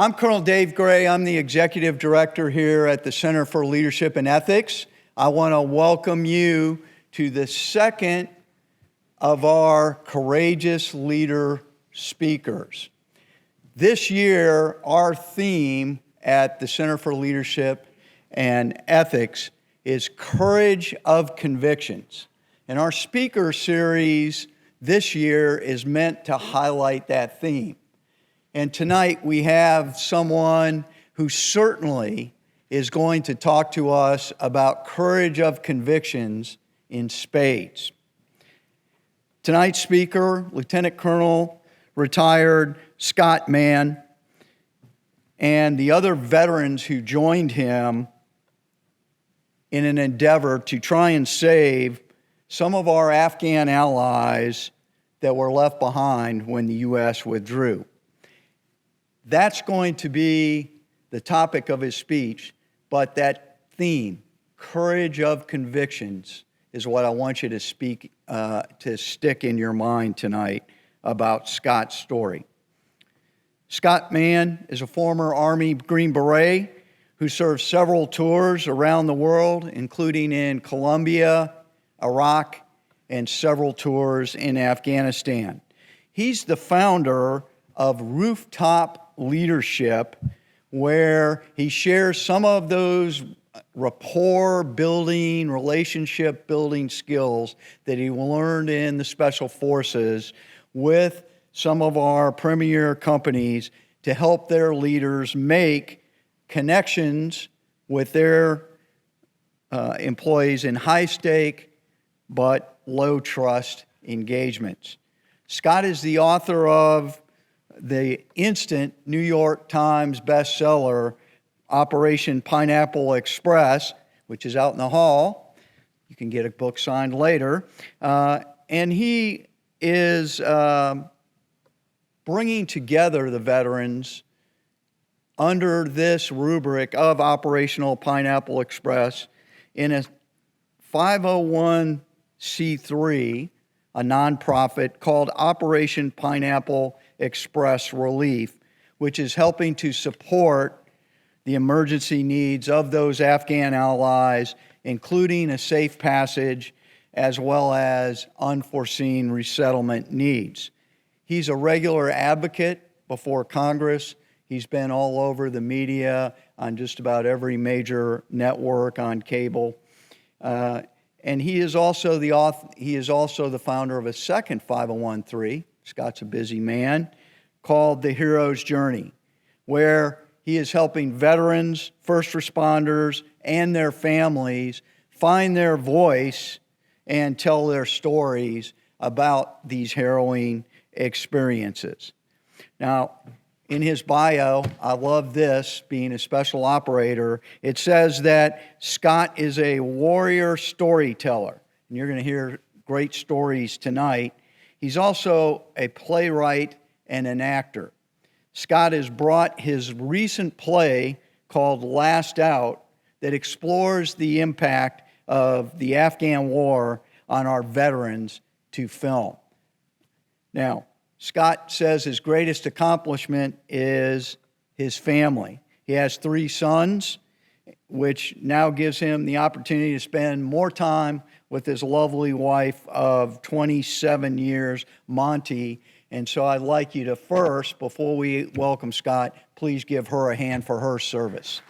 I'm Colonel Dave Gray. I'm the Executive Director here at the Center for Leadership and Ethics. I want to welcome you to the second of our Courageous Leader speakers. This year, our theme at the Center for Leadership and Ethics is Courage of Convictions. And our speaker series this year is meant to highlight that theme. And tonight we have someone who certainly is going to talk to us about courage of convictions in spades. Tonight's speaker, Lieutenant Colonel retired Scott Mann, and the other veterans who joined him in an endeavor to try and save some of our Afghan allies that were left behind when the U.S. withdrew. That's going to be the topic of his speech, but that theme, courage of convictions, is what I want you to stick in your mind tonight about Scott's story. Scott Mann is a former Army Green Beret who served several tours around the world, including in Colombia, Iraq, and several tours in Afghanistan. He's the founder of Rooftop Leadership, where he shares some of those rapport building, relationship building skills that he learned in the Special Forces with some of our premier companies to help their leaders make connections with their employees in high stake but low trust engagements. Scott is the author of the instant New York Times bestseller, Operation Pineapple Express, which is out in the hall. You can get a book signed later. And he is bringing together the veterans under this rubric of Operational Pineapple Express in a 501c3, a nonprofit called Operation Pineapple Express Relief, which is helping to support the emergency needs of those Afghan allies, including a safe passage as well as unforeseen resettlement needs. He's a regular advocate before Congress. He's been all over the media on just about every major network on cable. And he is also the founder of a second 501(c)(3). Scott's a busy man, called The Hero's Journey, where he is helping veterans, first responders, and their families find their voice and tell their stories about these harrowing experiences. Now, in his bio, I love this, being a special operator. It says that Scott is a warrior storyteller. And you're going to hear great stories tonight. He's also a playwright and an actor. Scott has brought his recent play called Last Out that explores the impact of the Afghan war on our veterans to film. Now, Scott says his greatest accomplishment is his family. He has 3 sons, which now gives him the opportunity to spend more time with his lovely wife of 27 years, Monty. And so I'd like you to first, before we welcome Scott, please give her a hand for her service.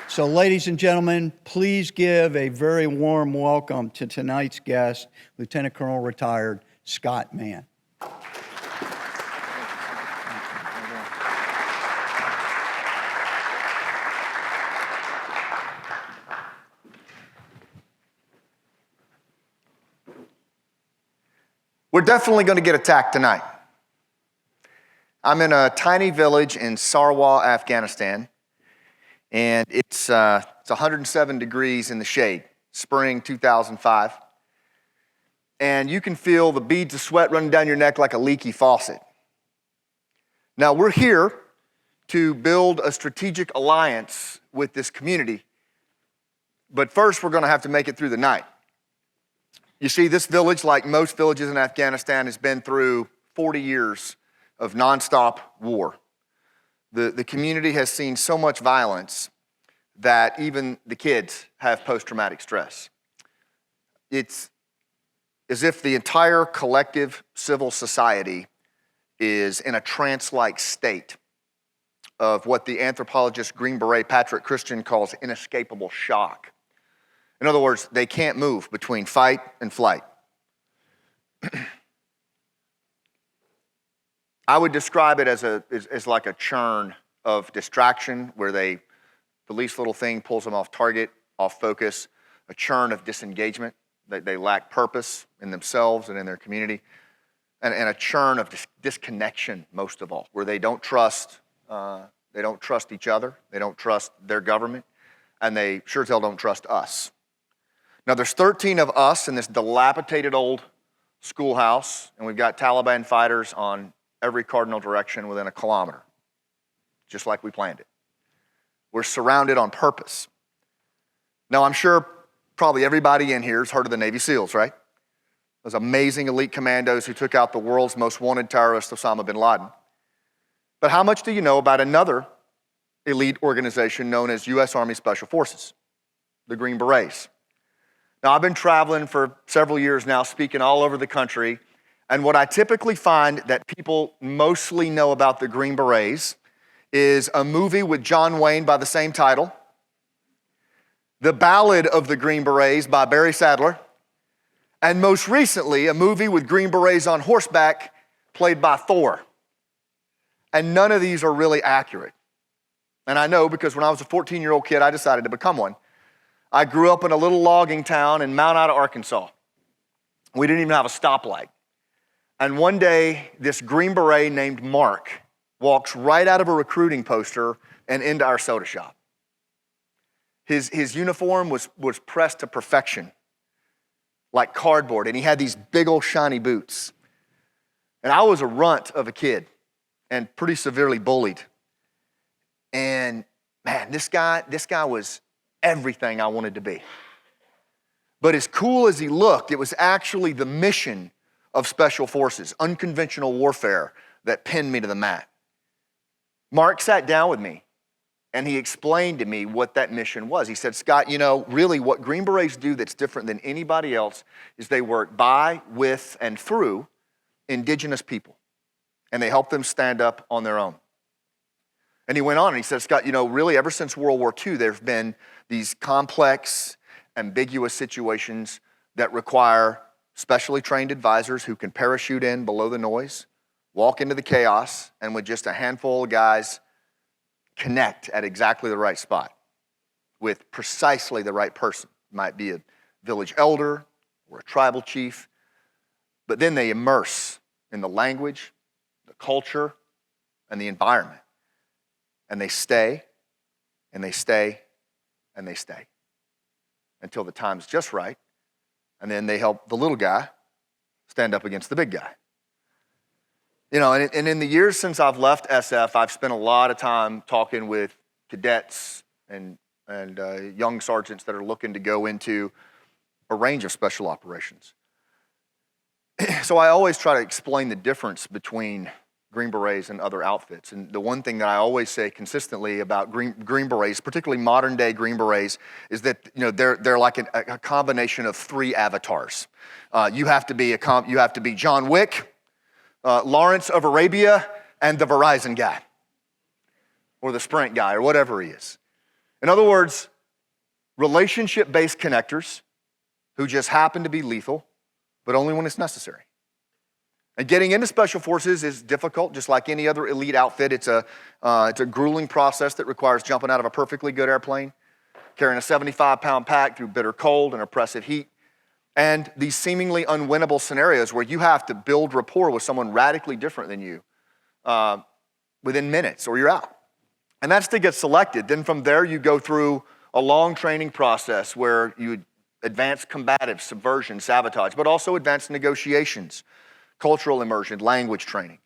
So, ladies and gentlemen, please give a very warm welcome to tonight's guest, Lieutenant Colonel retired Scott Mann. We're definitely going to get attacked tonight. I'm in a tiny village in Sarwar, Afghanistan, and it's 107 degrees in the shade, spring 2005. And you can feel the beads of sweat running down your neck like a leaky faucet. Now, we're here to build a strategic alliance with this community, but first we're going to have to make it through the night. You see, this village, like most villages in Afghanistan, has been through 40 years of nonstop war. The community has seen so much violence that even the kids have post-traumatic stress. It's as if the entire collective civil society is in a trance-like state of what the anthropologist Green Beret Patrick Christian calls inescapable shock. In other words, they can't move between fight and flight. I would describe it as like a churn of distraction where the least little thing pulls them off target, off focus, a churn of disengagement. They lack purpose in themselves and in their community, and a churn of disconnection, most of all, where they don't trust each other, they don't trust their government, and they sure as hell don't trust us. Now, there's 13 of us in this dilapidated old schoolhouse, and we've got Taliban fighters on every cardinal direction within a kilometer, just like we planned it. We're surrounded on purpose. Now, I'm sure probably everybody in here has heard of the Navy SEALs, right? Those amazing elite commandos who took out the world's most wanted terrorist, Osama bin Laden. But how much do you know about another elite organization known as U.S. Army Special Forces, the Green Berets? Now, I've been traveling for several years now, speaking all over the country, and what I typically find that people mostly know about the Green Berets is a movie with John Wayne by the same title, The Ballad of the Green Berets by Barry Sadler, and most recently, a movie with Green Berets on horseback played by Thor. And none of these are really accurate. And I know because when I was a 14-year-old kid, I decided to become one. I grew up in a little logging town in Mount Ida, Arkansas. We didn't even have a stoplight. And one day, this Green Beret named Mark walks right out of a recruiting poster and into our soda shop. His uniform was pressed to perfection, like cardboard, and he had these big old shiny boots. And I was a runt of a kid and pretty severely bullied. And man, this guy was everything I wanted to be. But as cool as he looked, it was actually the mission of Special Forces, unconventional warfare, that pinned me to the mat. Mark sat down with me and he explained to me what that mission was. He said, Scott, really what Green Berets do that's different than anybody else is they work by, with, and through indigenous people. And they help them stand up on their own. And he went on and he said, Scott, really ever since World War II, there have been these complex, ambiguous situations that require specially trained advisors who can parachute in below the noise, walk into the chaos, and with just a handful of guys, connect at exactly the right spot with precisely the right person. It might be a village elder or a tribal chief, but then they immerse in the language, the culture, and the environment. And they stay, and they stay, and they stay until the time's just right, and then they help the little guy stand up against the big guy. And in the years since I've left SF, I've spent a lot of time talking with cadets and young sergeants that are looking to go into a range of special operations. So I always try to explain the difference between Green Berets and other outfits. And the one thing that I always say consistently about Green Berets, particularly modern day Green Berets, is that they're like a combination of three avatars. You have to be John Wick, Lawrence of Arabia, and the Verizon guy, or the Sprint guy, or whatever he is. In other words, relationship-based connectors who just happen to be lethal, but only when it's necessary. And getting into Special Forces is difficult, just like any other elite outfit. It's a grueling process that requires jumping out of a perfectly good airplane, carrying a 75-pound pack through bitter cold and oppressive heat, and these seemingly unwinnable scenarios where you have to build rapport with someone radically different than you within minutes, or you're out. And that's to get selected. Then from there, you go through a long training process where you advance combative, subversion, sabotage, but also advanced negotiations, cultural immersion, language training.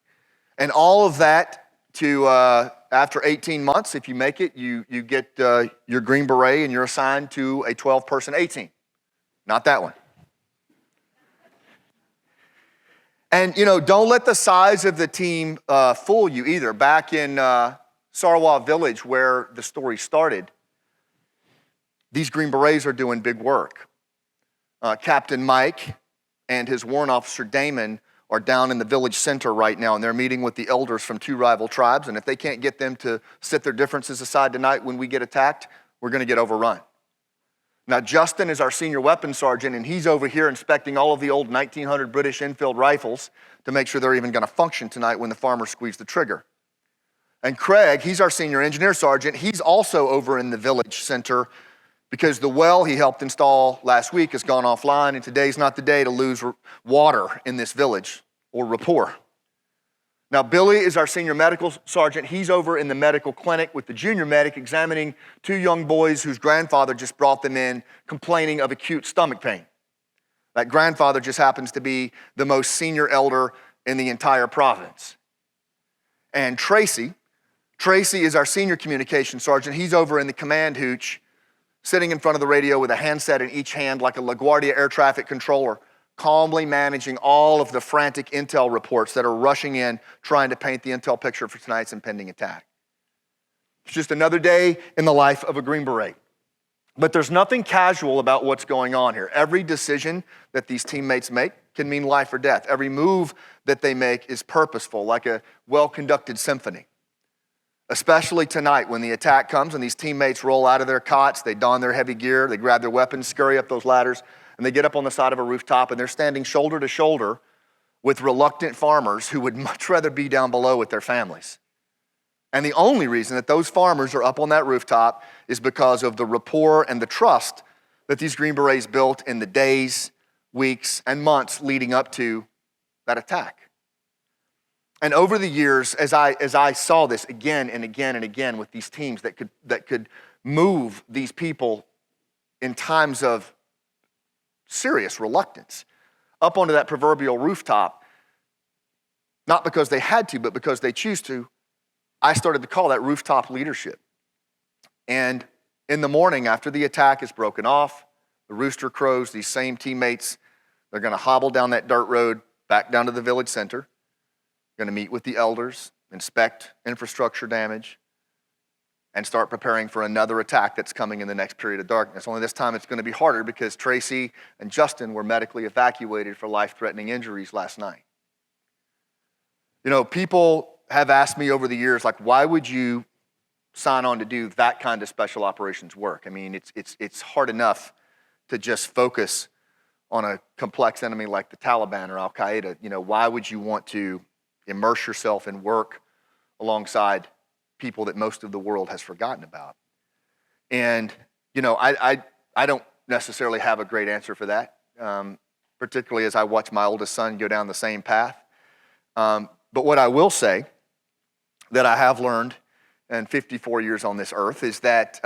And all of that to, after 18 months, if you make it, you get your Green Beret and you're assigned to a 12-person A team. Not that one. And, don't let the size of the team fool you either. Back in Sarwa Village, where the story started, these Green Berets are doing big work. Captain Mike and his warrant officer Damon are down in the village center right now, and they're meeting with the elders from two rival tribes, and if they can't get them to set their differences aside tonight when we get attacked, we're going to get overrun. Now, Justin is our senior weapons sergeant, and he's over here inspecting all of the old 1900 British Enfield rifles to make sure they're even going to function tonight when the farmers squeeze the trigger. And Craig, he's our senior engineer sergeant. He's also over in the village center because the well he helped install last week has gone offline, and today's not the day to lose water in this village or rapport. Now, Billy is our senior medical sergeant. He's over in the medical clinic with the junior medic examining two young boys whose grandfather just brought them in complaining of acute stomach pain. That grandfather just happens to be the most senior elder in the entire province. And Tracy is our senior communications sergeant. He's over in the command hooch, sitting in front of the radio with a handset in each hand like a LaGuardia air traffic controller, calmly managing all of the frantic intel reports that are rushing in, trying to paint the intel picture for tonight's impending attack. It's just another day in the life of a Green Beret. But there's nothing casual about what's going on here. Every decision that these teammates make can mean life or death. Every move that they make is purposeful, like a well-conducted symphony. Especially tonight when the attack comes and these teammates roll out of their cots, they don their heavy gear, they grab their weapons, scurry up those ladders, and they get up on the side of a rooftop and they're standing shoulder to shoulder with reluctant farmers who would much rather be down below with their families. And the only reason that those farmers are up on that rooftop is because of the rapport and the trust that these Green Berets built in the days, weeks, and months leading up to that attack. And over the years, as I saw this again and again and again with these teams that could move these people in times of serious reluctance up onto that proverbial rooftop, not because they had to, but because they choose to, I started to call that rooftop leadership. And in the morning after the attack is broken off, the rooster crows, these same teammates, they're going to hobble down that dirt road back down to the village center, going to meet with the elders, inspect infrastructure damage, and start preparing for another attack that's coming in the next period of darkness. Only this time it's going to be harder because Tracy and Justin were medically evacuated for life-threatening injuries last night. People have asked me over the years, like, why would you sign on to do that kind of special operations work? I mean, it's hard enough to just focus on a complex enemy like the Taliban or Al-Qaeda. Why would you want to immerse yourself and work alongside people that most of the world has forgotten about? And, I don't necessarily have a great answer for that, particularly as I watch my oldest son go down the same path. But what I will say that I have learned in 54 years on this earth is that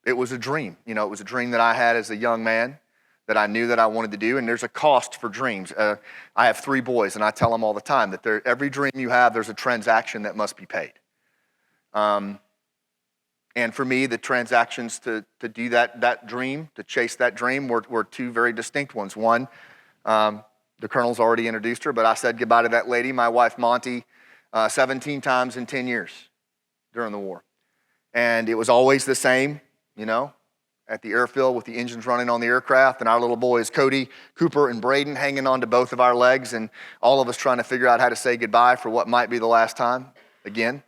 it was a dream. It was a dream that I had as a young man that I knew that I wanted to do, and there's a cost for dreams. I have 3 boys, and I tell them all the time that every dream you have, there's a transaction that must be paid. And for me, the transactions to do that dream, to chase that dream, were 2 very distinct ones. One, the colonel's already introduced her, but I said goodbye to that lady, my wife Monty, 17 times in 10 years during the war. And it was always the same, at the airfield with the engines running on the aircraft, and our little boys, Cody, Cooper, and Braden, hanging on to both of our legs, and all of us trying to figure out how to say goodbye for what might be the last time again.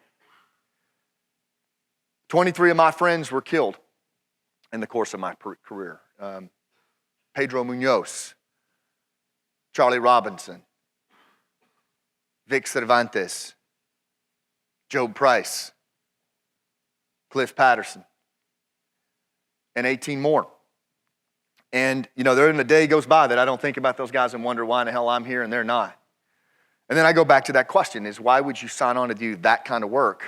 23 of my friends were killed in the course of my career. Pedro Munoz, Charlie Robinson, Vic Cervantes, Joe Price, Cliff Patterson, and 18 more. And, there in the day goes by that I don't think about those guys and wonder why in the hell I'm here and they're not. And then I go back to that question is, why would you sign on to do that kind of work?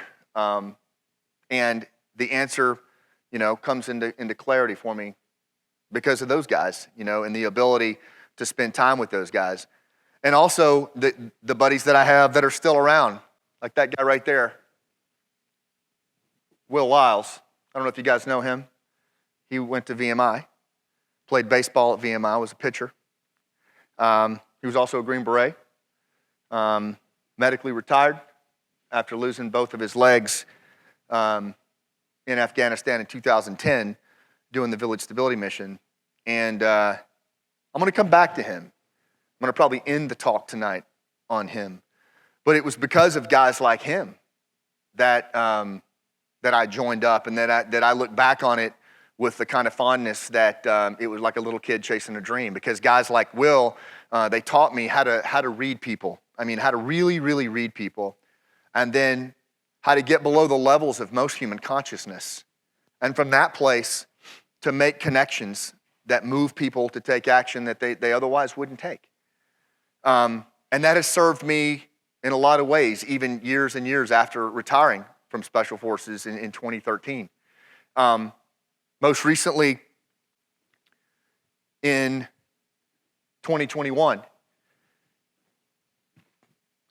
And the answer, comes into clarity for me because of those guys, and the ability to spend time with those guys. And also the buddies that I have that are still around, like that guy right there, Will Wiles. I don't know if you guys know him. He went to VMI, played baseball at VMI, was a pitcher. He was also a Green Beret. medically retired after losing both of his legs in Afghanistan in 2010 doing the Village Stability Mission. And I'm going to come back to him. I'm going to probably end the talk tonight on him. But it was because of guys like him that I joined up, and that I look back on it with the kind of fondness that it was like a little kid chasing a dream. Because guys like Will, they taught me how to read people. I mean, how to really, really read people, and then how to get below the levels of most human consciousness, and from that place to make connections that move people to take action that they otherwise wouldn't take. And that has served me in a lot of ways, even years and years after retiring from Special Forces in 2013. Most recently, in 2021,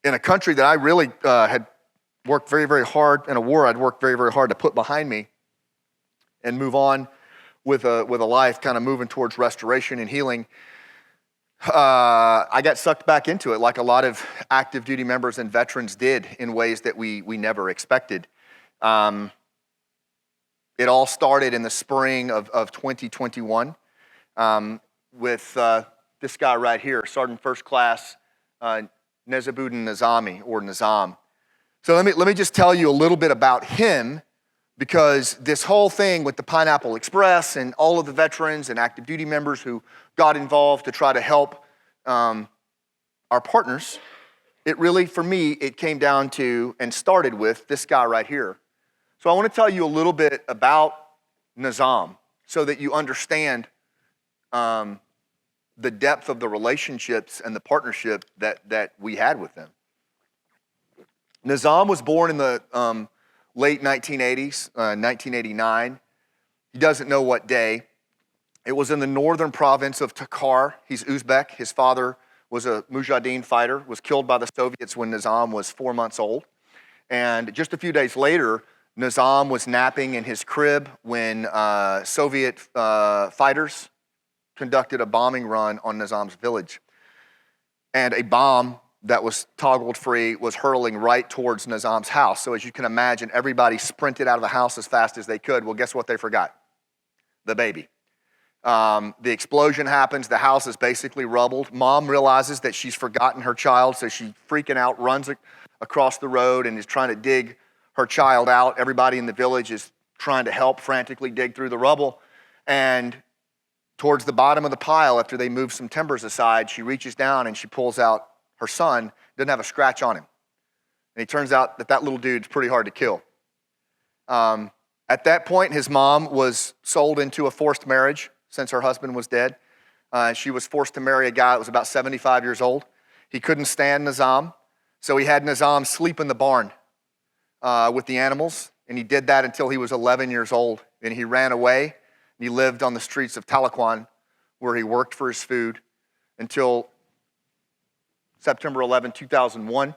in a country that I really had worked very, very hard, in a war I'd worked very, very hard to put behind me and move on with a life kind of moving towards restoration and healing, I got sucked back into it like a lot of active duty members and veterans did in ways that we never expected. It all started in the spring of 2021 with this guy right here, Sergeant First Class Nezabuddin Nizami, or Nizam. So let me just tell you a little bit about him, because this whole thing with the Pineapple Express and all of the veterans and active duty members who got involved to try to help our partners, it really, for me, it came down to and started with this guy right here. So I want to tell you a little bit about Nizam so that you understand the depth of the relationships and the partnership that we had with them. Nizam was born in the late 1980s, 1989. He doesn't know what day. It was in the northern province of Takhar. He's Uzbek. His father was a Mujahideen fighter, was killed by the Soviets when Nizam was 4 months old. And just a few days later, Nizam was napping in his crib when Soviet fighters conducted a bombing run on Nizam's village. And a bomb that was toggled free was hurtling right towards Nizam's house. So as you can imagine, everybody sprinted out of the house as fast as they could. Well, guess what they forgot? The baby. The explosion happens. The house is basically rubbled. Mom realizes that she's forgotten her child, so she's freaking out, runs across the road and is trying to dig her child out. Everybody in the village is trying to help frantically dig through the rubble. And towards the bottom of the pile, after they move some timbers aside, she reaches down and she pulls out her son. Doesn't have a scratch on him. And it turns out that little dude's pretty hard to kill. At that point, his mom was sold into a forced marriage since her husband was dead. She was forced to marry a guy that was about 75 years old. He couldn't stand Nizam, so he had Nizam sleep in the barn with the animals, and he did that until he was 11 years old. And he ran away, and he lived on the streets of Tahlequan, where he worked for his food until September 11, 2001.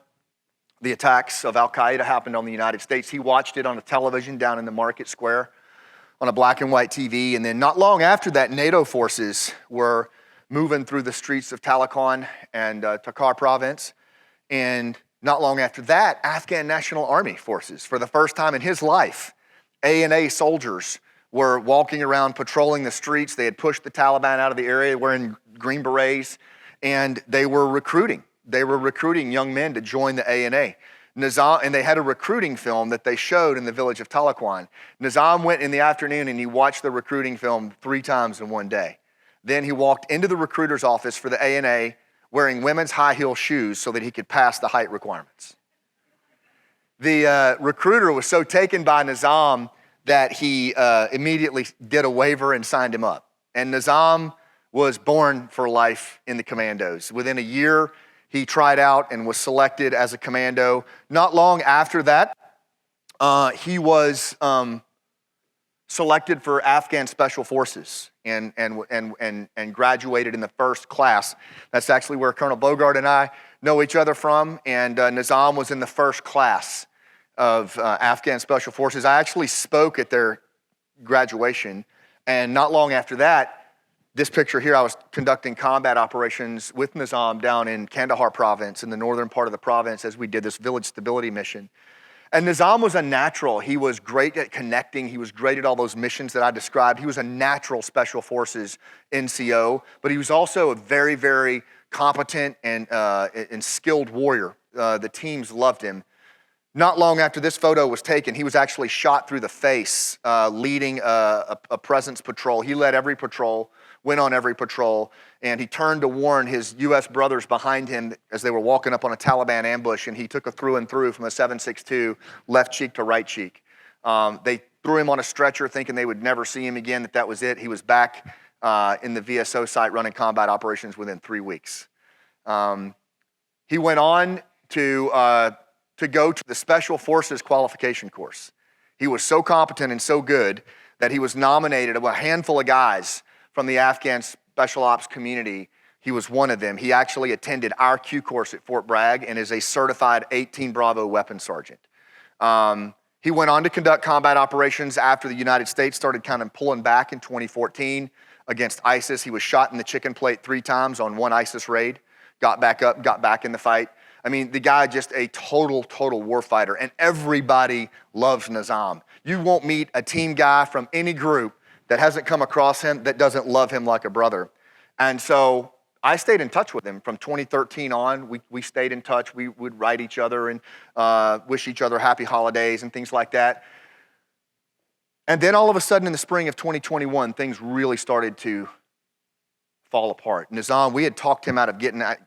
The attacks of Al-Qaeda happened on the United States. He watched it on a television down in the market square on a black and white TV. And then not long after that, NATO forces were moving through the streets of Tahlequan and Takhar province. And not long after that, Afghan National Army forces, for the first time in his life, A&A soldiers were walking around patrolling the streets. They had pushed the Taliban out of the area wearing green berets, and they were recruiting. They were recruiting young men to join the A&A. Nizam, and they had a recruiting film that they showed in the village of Tahlequan. Nizam went in the afternoon and he watched the recruiting film 3 times in one day. Then he walked into the recruiter's office for the A&A wearing women's high heel shoes so that he could pass the height requirements. The recruiter was so taken by Nizam that he immediately did a waiver and signed him up. And Nizam was born for life in the commandos. Within a year, he tried out and was selected as a commando. Not long after that, he was selected for Afghan Special Forces and graduated in the first class. That's actually where Colonel Bogart and I know each other from. And Nizam was in the first class of Afghan Special Forces. I actually spoke at their graduation. And not long after that, This picture here, I was conducting combat operations with Nizam down in Kandahar province, in the northern part of the province, as we did this village stability mission. And Nizam was a natural. He was great at connecting. He was great at all those missions that I described. He was a natural Special Forces NCO, but he was also a very, very competent and skilled warrior. The teams loved him. Not long after this photo was taken, he was actually shot through the face, leading a presence patrol. He led every patrol, went on every patrol, and he turned to warn his U.S. brothers behind him as they were walking up on a Taliban ambush, and he took a through and through from a 7.62, left cheek to right cheek. They threw him on a stretcher thinking they would never see him again, that was it. He was back in the VSO site running combat operations within 3 weeks. He went on to go to the Special Forces qualification course. He was so competent and so good that he was nominated, a handful of guys from the Afghan Special Ops community. He was one of them. He actually attended our Q course at Fort Bragg and is a certified 18 Bravo weapons sergeant. He went on to conduct combat operations after the United States started kind of pulling back in 2014 against ISIS. He was shot in the chicken plate 3 times on one ISIS raid, got back up, got back in the fight. I mean, the guy just a total warfighter, and everybody loves Nizam. You won't meet a team guy from any group that hasn't come across him that doesn't love him like a brother. And so I stayed in touch with him from 2013 on. We stayed in touch. We would write each other and wish each other happy holidays and things like that. And then all of a sudden in the spring of 2021, things really started to fall apart. Nizam, we had talked him out of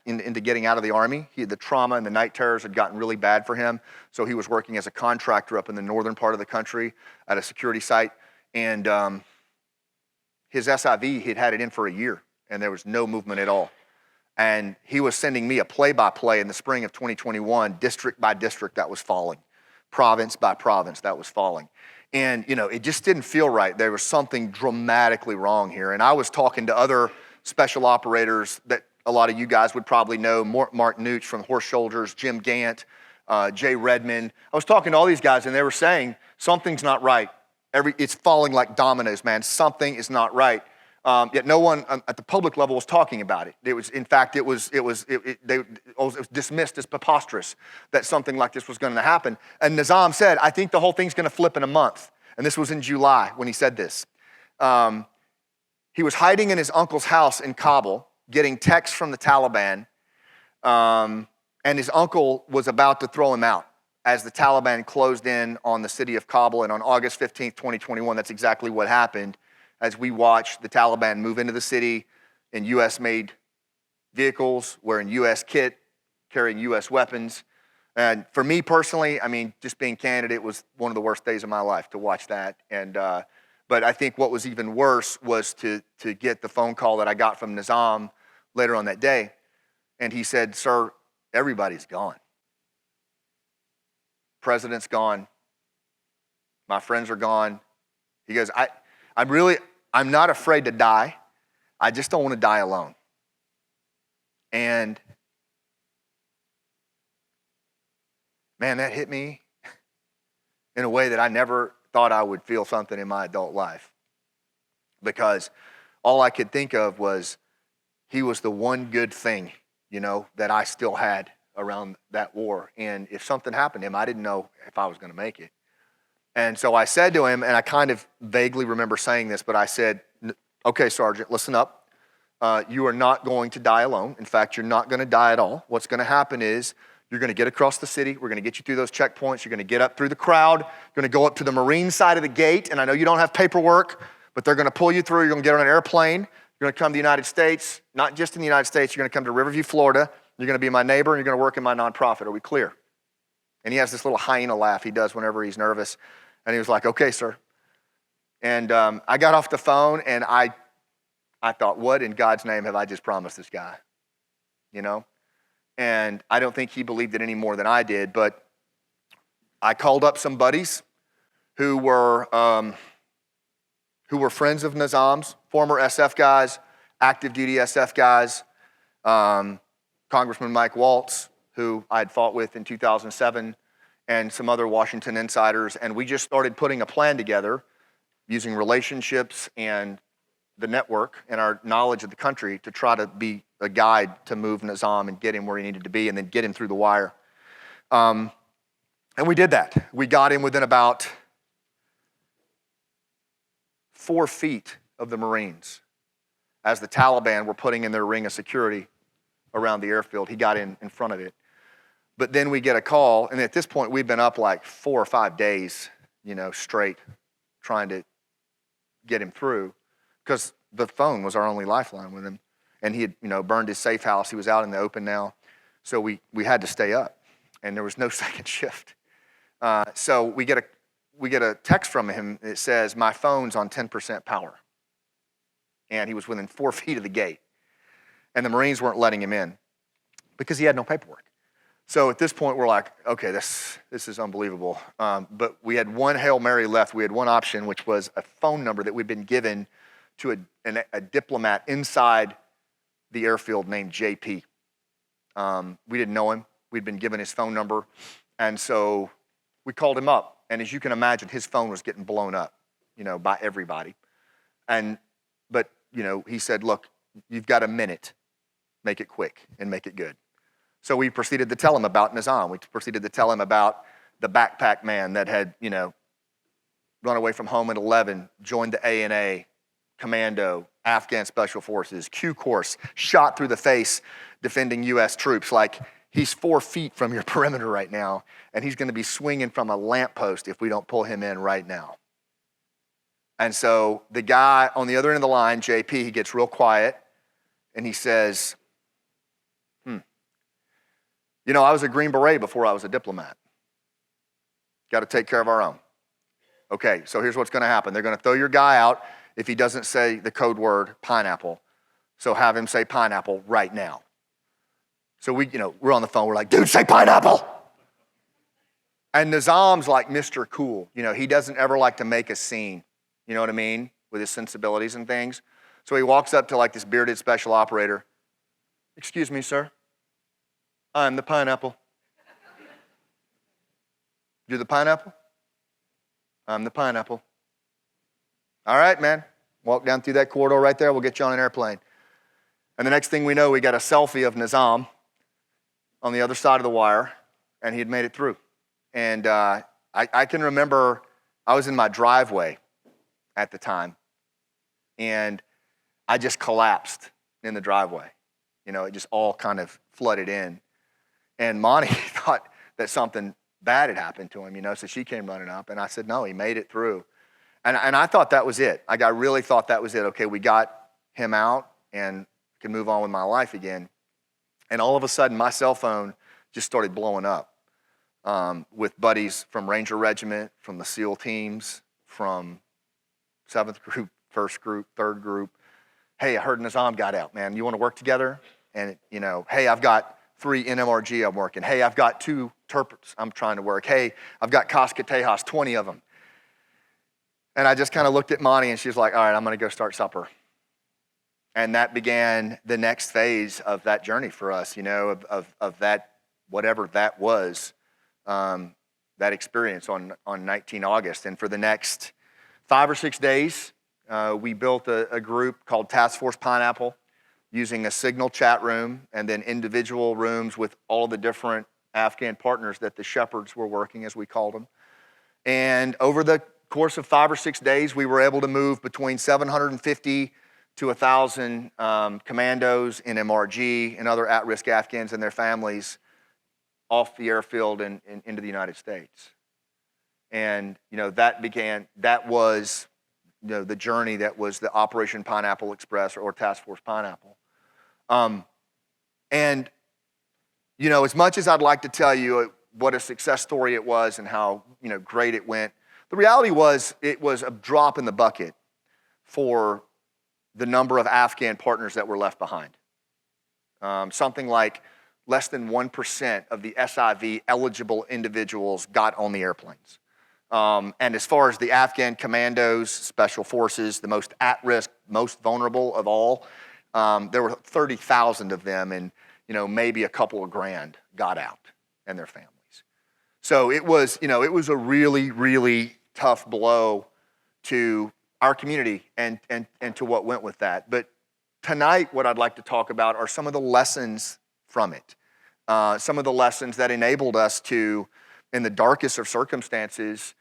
into getting out of the Army. The trauma and the night terrors had gotten really bad for him, so he was working as a contractor up in the northern part of the country at a security site. And his SIV, he'd had it in for a year, and there was no movement at all. And he was sending me a play-by-play in the spring of 2021, district by district that was falling, province by province that was falling. And, it just didn't feel right. There was something dramatically wrong here. And I was talking to other special operators that a lot of you guys would probably know, Mark Nooch from Horse Soldiers, Jim Gant, Jay Redmond. I was talking to all these guys, and they were saying, something's not right. It's falling like dominoes, man. Something is not right. Yet no one at the public level was talking about it. It was dismissed as preposterous that something like this was going to happen. And Nizam said, I think the whole thing's going to flip in a month. And this was in July when he said this. He was hiding in his uncle's house in Kabul, getting texts from the Taliban, and his uncle was about to throw him out as the Taliban closed in on the city of Kabul. And on August 15th, 2021, that's exactly what happened as we watched the Taliban move into the city in U.S.-made vehicles, wearing U.S. kit, carrying U.S. weapons. And for me personally, just being candid, it was one of the worst days of my life to watch that. And but I think what was even worse was to get the phone call that I got from Nizam later on that day. And he said, sir, everybody's gone. President's gone. My friends are gone. He goes, I'm not afraid to die. I just don't want to die alone. And man, that hit me in a way that I never thought I would feel something in my adult life, because all I could think of was he was the one good thing, that I still had around that war. And if something happened to him, I didn't know if I was going to make it. And so I said to him, and I kind of vaguely remember saying this, but I said, okay, Sergeant, listen up. You are not going to die alone. In fact, you're not going to die at all. What's going to happen is you're going to get across the city. We're going to get you through those checkpoints. You're going to get up through the crowd. You're going to go up to the Marine side of the gate. And I know you don't have paperwork, but they're going to pull you through. You're going to get on an airplane. You're going to come to the United States. Not just in the United States. You're going to come to Riverview, Florida. You're going to be my neighbor, and you're going to work in my nonprofit. Are we clear? And he has this little hyena laugh he does whenever he's nervous. And he was like, okay, sir. And I got off the phone, and I thought, what in God's name have I just promised this guy? And I don't think he believed it any more than I did, but I called up some buddies who were friends of Nizam's, former SF guys, active duty SF guys, Congressman Mike Waltz, who I had fought with in 2007, and some other Washington insiders, and we just started putting a plan together using relationships and the network and our knowledge of the country to try to be a guide to move Nizam and get him where he needed to be and then get him through the wire. And we did that. We got him within about 4 feet of the Marines. As the Taliban were putting in their ring of security around the airfield, he got in front of it. But then we get a call, and at this point, we've been up like 4 or 5 days, straight, trying to get him through, because the phone was our only lifeline with him. And he had, burned his safe house. He was out in the open now. So we had to stay up, and there was no second shift. So we get a text from him that says, my phone's on 10% power. And he was within 4 feet of the gate. And the Marines weren't letting him in because he had no paperwork. So at this point, we're like, okay, this is unbelievable. But we had one Hail Mary left. We had one option, which was a phone number that we'd been given to a diplomat inside the airfield named JP. We didn't know him. We'd been given his phone number. And so we called him up. And as you can imagine, his phone was getting blown up, by everybody. But he said, look, you've got a minute. Make it quick and make it good. So we proceeded to tell him about Nizam. We proceeded to tell him about the backpack man that had, run away from home at 11, joined the A&A, Commando, Afghan Special Forces, Q course, shot through the face defending U.S. troops. Like, he's 4 feet from your perimeter right now, and he's going to be swinging from a lamppost if we don't pull him in right now. And so the guy on the other end of the line, JP, he gets real quiet, and he says, I was a Green Beret before I was a diplomat. Got to take care of our own. Okay, so here's what's going to happen. They're going to throw your guy out if he doesn't say the code word pineapple. So have him say pineapple right now. So we're on the phone. We're like, dude, say pineapple. And Nizam's like Mr. Cool. He doesn't ever like to make a scene. You know what I mean? With his sensibilities and things. So he walks up to like this bearded special operator. Excuse me, sir. I'm the pineapple. You're the pineapple? I'm the pineapple. All right, man. Walk down through that corridor right there. We'll get you on an airplane. And the next thing we know, we got a selfie of Nizam on the other side of the wire, and he had made it through. And I can remember I was in my driveway at the time, and I just collapsed in the driveway. It just all kind of flooded in. And Monty thought that something bad had happened to him, so she came running up, and I said, no, he made it through. And I thought that was it. I really thought that was it. Okay, we got him out and can move on with my life again. And all of a sudden, my cell phone just started blowing up with buddies from Ranger Regiment, from the SEAL teams, from 7th Group, 1st Group, 3rd Group. Hey, I heard Nizam got out, man. You want to work together? And, hey, I've got 3 NMRG I'm working. Hey, I've got 2 Terps I'm trying to work. Hey, I've got Casca Tejas, 20 of them. And I just kind of looked at Monty, and she was like, all right, I'm going to go start supper. And that began the next phase of that journey for us, of that, whatever that was, that experience on 19 August. And for the next 5 or 6 days, we built a group called Task Force Pineapple, using a signal chat room and then individual rooms with all the different Afghan partners that the shepherds were working, as we called them. And over the course of 5 or 6 days, we were able to move between 750 to 1,000 commandos in MRG and other at-risk Afghans and their families off the airfield and into the United States. And, that was, the journey that was the Operation Pineapple Express or Task Force Pineapple. And, as much as I'd like to tell you what a success story it was and how, great it went, the reality was it was a drop in the bucket for the number of Afghan partners that were left behind. Something like less than 1% of the SIV eligible individuals got on the airplanes. And as far as the Afghan commandos, special forces, the most at-risk, most vulnerable of all, there were 30,000 of them, and maybe a couple of grand got out and their families. So it was a really, really tough blow to our community and to what went with that. But tonight, what I'd like to talk about are some of the lessons from it. Some of the lessons that enabled us to, in the darkest of circumstances,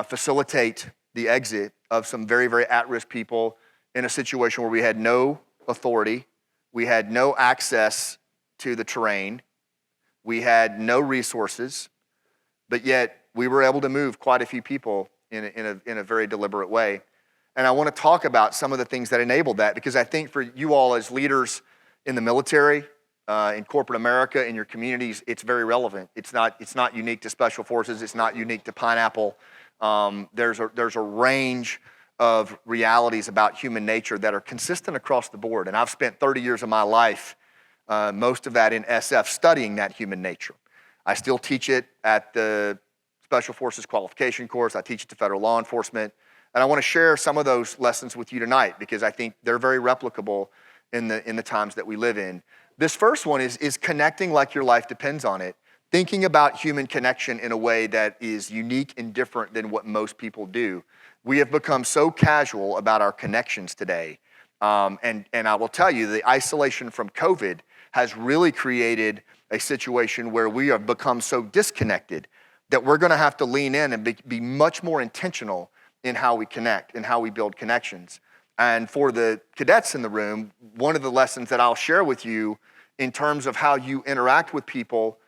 facilitate the exit of some very, very at-risk people in a situation where we had no authority, we had no access to the terrain, we had no resources, but yet we were able to move quite a few people in a very deliberate way. And I want to talk about some of the things that enabled that, because I think for you all as leaders in the military, in corporate America, in your communities, it's very relevant. It's not unique to Special Forces. It's not unique to Pineapple. There's a range of realities about human nature that are consistent across the board. And I've spent 30 years of my life, most of that in SF, studying that human nature. I still teach it at the Special Forces qualification course. I teach it to federal law enforcement. And I want to share some of those lessons with you tonight because I think they're very replicable in the times that we live in. This first one is connecting like your life depends on it. Thinking about human connection in a way that is unique and different than what most people do. We have become so casual about our connections today. And I will tell you, the isolation from COVID has really created a situation where we have become so disconnected that we're gonna have to lean in and be much more intentional in how we connect and how we build connections. And for the cadets in the room, one of the lessons that I'll share with you in terms of how you interact with people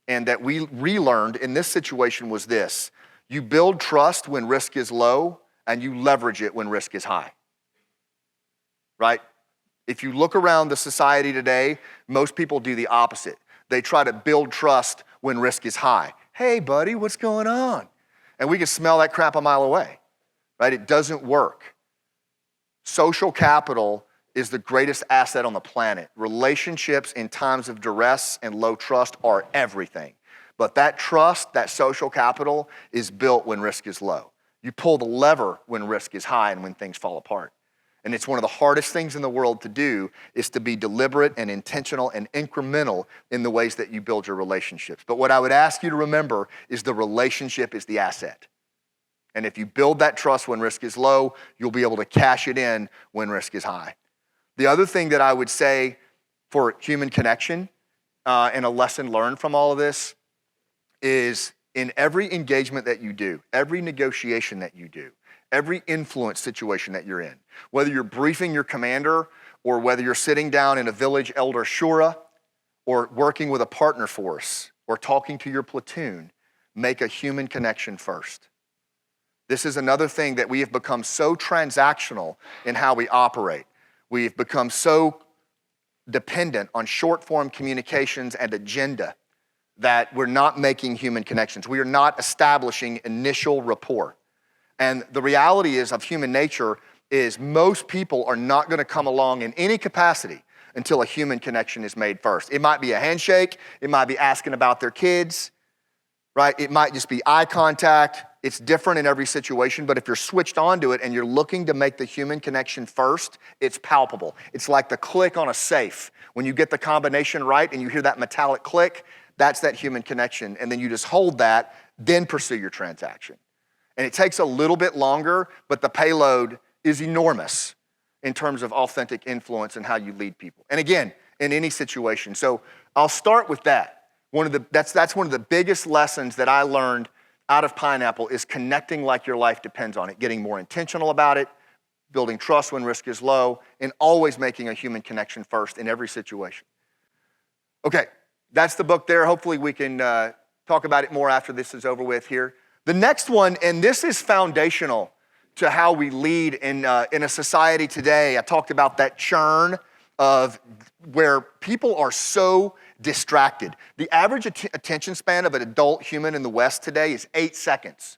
and that we relearned in this situation was this: you build trust when risk is low and you leverage it when risk is high, right? If you look around the society today, most people do the opposite. They try to build trust when risk is high. Hey buddy, what's going on? And we can smell that crap a mile away, right? It doesn't work. Social capital is the greatest asset on the planet. Relationships in times of duress and low trust are everything. But that trust, that social capital, is built when risk is low. You pull the lever when risk is high and when things fall apart. And it's one of the hardest things in the world to do is to be deliberate and intentional and incremental in the ways that you build your relationships. But what I would ask you to remember is the relationship is the asset. And if you build that trust when risk is low, you'll be able to cash it in when risk is high. The other thing that I would say for human connection and a lesson learned from all of this is in every engagement that you do, every negotiation that you do, every influence situation that you're in, whether you're briefing your commander or whether you're sitting down in a village elder shura or working with a partner force or talking to your platoon, make a human connection first. This is another thing that we have become so transactional in how we operate. We've become so dependent on short-form communications and agenda that we're not making human connections. We are not establishing initial rapport. And the reality is of human nature is most people are not gonna come along in any capacity until a human connection is made first. It might be a handshake, it might be asking about their kids, right? It might just be eye contact. It's different in every situation, but if you're switched onto it and you're looking to make the human connection first, it's palpable. It's like the click on a safe. When you get the combination right and you hear that metallic click, that's that human connection. And then you just hold that, then pursue your transaction. And it takes a little bit longer, but the payload is enormous in terms of authentic influence and how you lead people. And again, in any situation. So I'll start with that. That's one of the biggest lessons that I learned out of Pineapple is connecting like your life depends on it, getting more intentional about it, building trust when risk is low, and always making a human connection first in every situation. Okay, that's the book there. Hopefully we can talk about it more after this is over with here. The next one, and this is foundational to how we lead in a society today. I talked about that churn of where people are so distracted. The average attention span of an adult human in the West today is 8 seconds,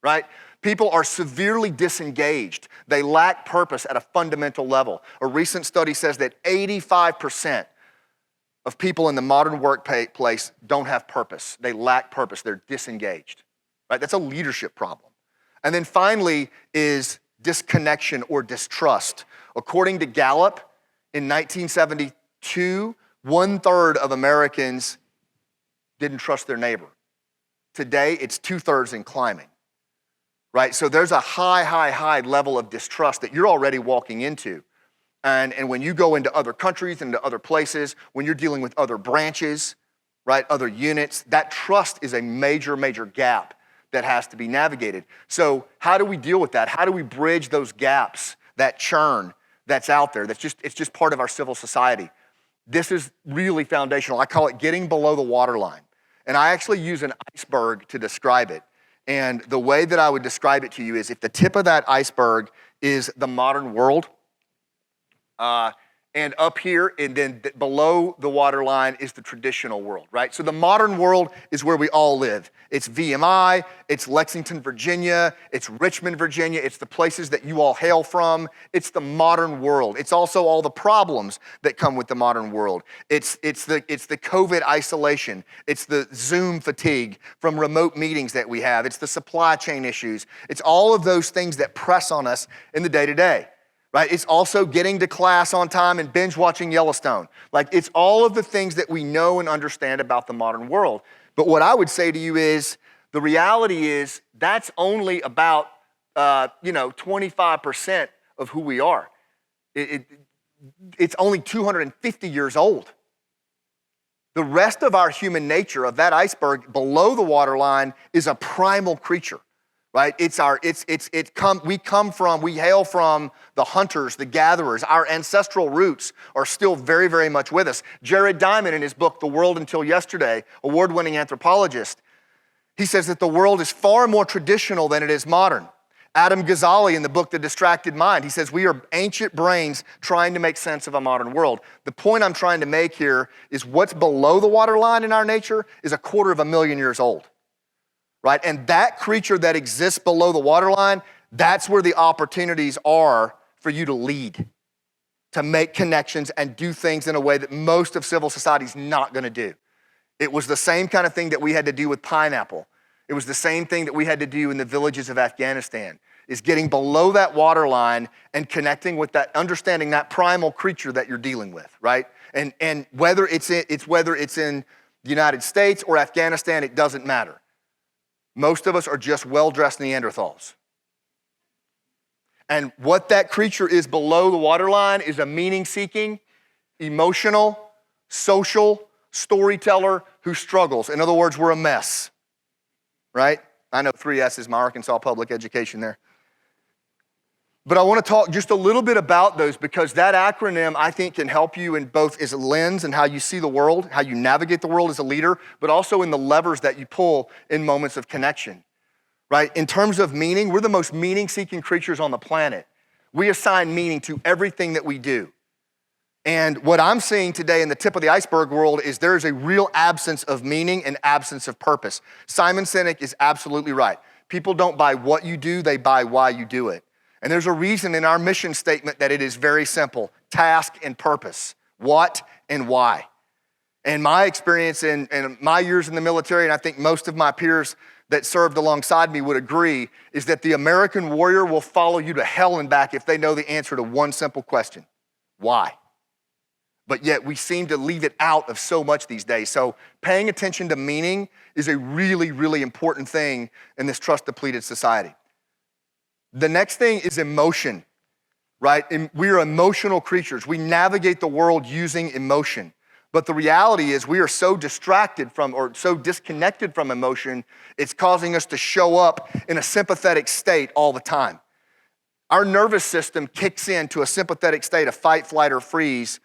right? People are severely disengaged. They lack purpose at a fundamental level. A recent study says that 85% of people in the modern workplace don't have purpose. They lack purpose. They're disengaged, right? That's a leadership problem. And then finally is disconnection or distrust. According to Gallup, in 1972, 1/3 of Americans didn't trust their neighbor. Today, it's 2/3 and climbing. right? So there's a high level of distrust that you're already walking into. And when you go into other countries, into other places, when you're dealing with other branches, right, other units, that trust is a major gap that has to be navigated. So how do we deal with that? How do we bridge those gaps, that churn that's out there? It's just part of our civil society. This is really foundational. I call it getting below the waterline. And I actually use an iceberg to describe it. And the way that I would describe it to you is if the tip of that iceberg is the modern world, and up here, and then below the waterline is the traditional world, right? So the modern world is where we all live. It's VMI, it's Lexington, Virginia, it's Richmond, Virginia, it's the places that you all hail from. It's the modern world. It's also all the problems that come with the modern world. It's the COVID isolation. It's the Zoom fatigue from remote meetings that we have. It's the supply chain issues. It's all of those things that press on us in the day-to-day. Right? It's also getting to class on time and binge watching Yellowstone. Like, it's all of the things that we know and understand about the modern world. But what I would say to you is, the reality is that's only about 25% of who we are. It's only 250 years old. The rest of our human nature, of that iceberg below the waterline, is a primal creature. Right? We hail from the hunters, the gatherers. Our ancestral roots are still very much with us. Jared Diamond, in his book, The World Until Yesterday, award-winning anthropologist, he says that the world is far more traditional than it is modern. Adam Ghazali, in the book, The Distracted Mind, he says we are ancient brains trying to make sense of a modern world. The point I'm trying to make here is what's below the waterline in our nature is 250,000 years old. Right? And that creature that exists below the waterline, that's where the opportunities are for you to lead, to make connections and do things in a way that most of civil society is not going to do. It was the same kind of thing that we had to do with pineapple. It was the same thing that we had to do in the villages of Afghanistan, is getting below that waterline and connecting with that, understanding that primal creature that you're dealing with, right? And whether it's in the United States or Afghanistan, it doesn't matter. Most of us are just well-dressed Neanderthals. And what that creature is below the waterline is a meaning-seeking, emotional, social storyteller who struggles. In other words, we're a mess, right? I know 3S is my Arkansas public education there. But I want to talk just a little bit about those, because that acronym, I think, can help you in both as a lens and how you see the world, how you navigate the world as a leader, but also in the levers that you pull in moments of connection, right? In terms of meaning, we're the most meaning-seeking creatures on the planet. We assign meaning to everything that we do. And what I'm seeing today in the tip of the iceberg world is there is a real absence of meaning and absence of purpose. Simon Sinek is absolutely right. People don't buy what you do, they buy why you do it. And there's a reason in our mission statement that it is very simple: task and purpose. What and why. And my experience in my years in the military, and I think most of my peers that served alongside me would agree, is that the American warrior will follow you to hell and back if they know the answer to one simple question: why? But yet we seem to leave it out of so much these days. So paying attention to meaning is a really important thing in this trust-depleted society. The next thing is emotion, right? We are emotional creatures. We navigate the world using emotion. But the reality is we are so distracted from, or so disconnected from emotion, it's causing us to show up in a sympathetic state all the time. Our nervous system kicks into a sympathetic state of fight, flight, or freeze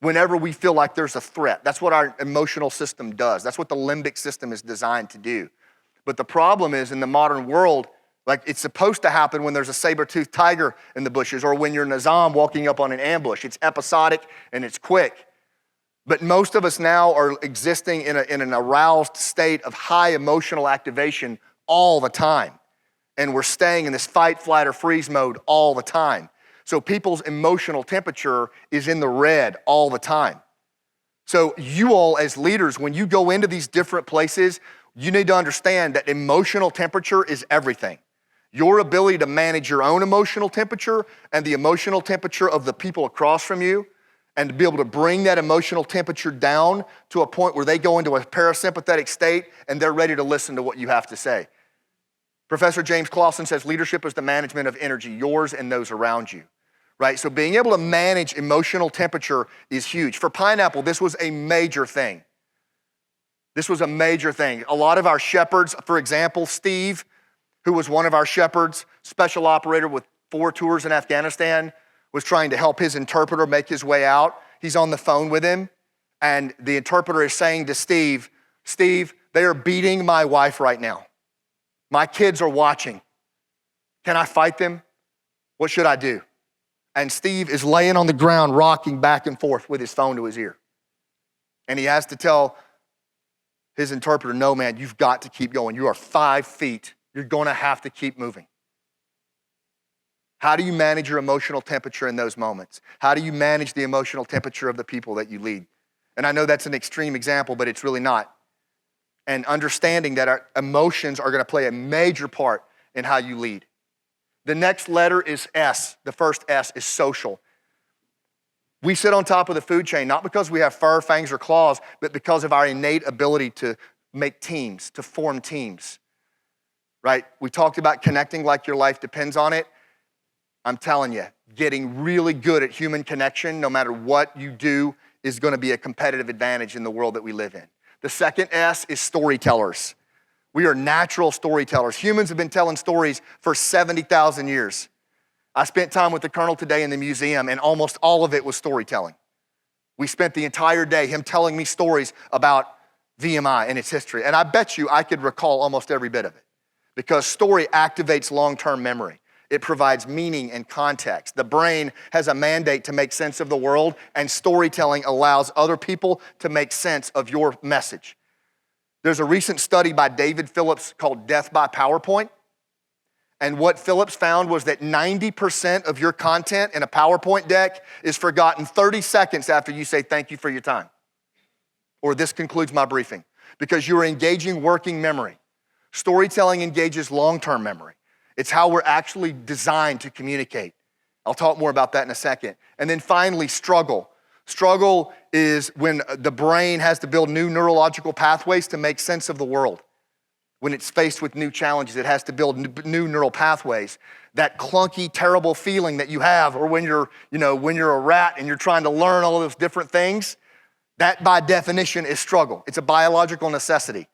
whenever we feel like there's a threat. That's what our emotional system does. That's what the limbic system is designed to do. But the problem is, in the modern world, like, it's supposed to happen when there's a saber-toothed tiger in the bushes, or when you're Nizam walking up on an ambush. It's episodic and it's quick. But most of us now are existing in an aroused state of high emotional activation all the time. And we're staying in this fight, flight, or freeze mode all the time. So people's emotional temperature is in the red all the time. So you all as leaders, when you go into these different places, you need to understand that emotional temperature is everything. Your ability to manage your own emotional temperature and the emotional temperature of the people across from you, and to be able to bring that emotional temperature down to a point where they go into a parasympathetic state and they're ready to listen to what you have to say. Professor James Clausen says leadership is the management of energy, yours and those around you, right? So being able to manage emotional temperature is huge. For Pineapple, this was a major thing. This was a major thing. A lot of our shepherds, for example, Steve, who was one of our shepherds, special operator with 4 tours in Afghanistan, was trying to help his interpreter make his way out. He's on the phone with him, and the interpreter is saying to Steve, Steve, they are beating my wife right now. My kids are watching. Can I fight them? What should I do? And Steve is laying on the ground, rocking back and forth with his phone to his ear. And he has to tell his interpreter, no, man, you've got to keep going. You are 5 feet. You're going to have to keep moving. How do you manage your emotional temperature in those moments? How do you manage the emotional temperature of the people that you lead? And I know that's an extreme example, but it's really not. And understanding that our emotions are going to play a major part in how you lead. The next letter is S. The first S is social. We sit on top of the food chain, not because we have fur, fangs, or claws, but because of our innate ability to make teams, to form teams, right? We talked about connecting like your life depends on it. I'm telling you, getting really good at human connection, no matter what you do, is going to be a competitive advantage in the world that we live in. The second S is storytellers. We are natural storytellers. Humans have been telling stories for 70,000 years. I spent time with the Colonel today in the museum, and almost all of it was storytelling. We spent the entire day him telling me stories about VMI and its history. And I bet you I could recall almost every bit of it, because story activates long-term memory. It provides meaning and context. The brain has a mandate to make sense of the world, and storytelling allows other people to make sense of your message. There's a recent study by David Phillips called Death by PowerPoint. And what Phillips found was that 90% of your content in a PowerPoint deck is forgotten 30 seconds after you say thank you for your time, or this concludes my briefing, because you're engaging working memory. Storytelling engages long-term memory. It's how we're actually designed to communicate. I'll talk more about that in a second. And then finally, struggle. Struggle is when the brain has to build new neurological pathways to make sense of the world. When it's faced with new challenges, it has to build new neural pathways. That clunky, terrible feeling that you have, or when you're a rat and you're trying to learn all of those different things, that by definition is struggle. It's a biological necessity.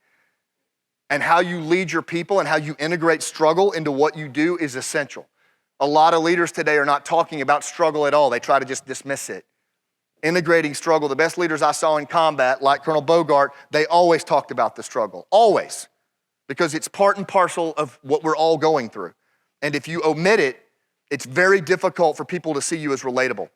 And how you lead your people and how you integrate struggle into what you do is essential. A lot of leaders today are not talking about struggle at all. They try to just dismiss it. Integrating struggle, the best leaders I saw in combat, like Colonel Bogart, they always talked about the struggle, always. Because it's part and parcel of what we're all going through. And if you omit it, it's very difficult for people to see you as relatable.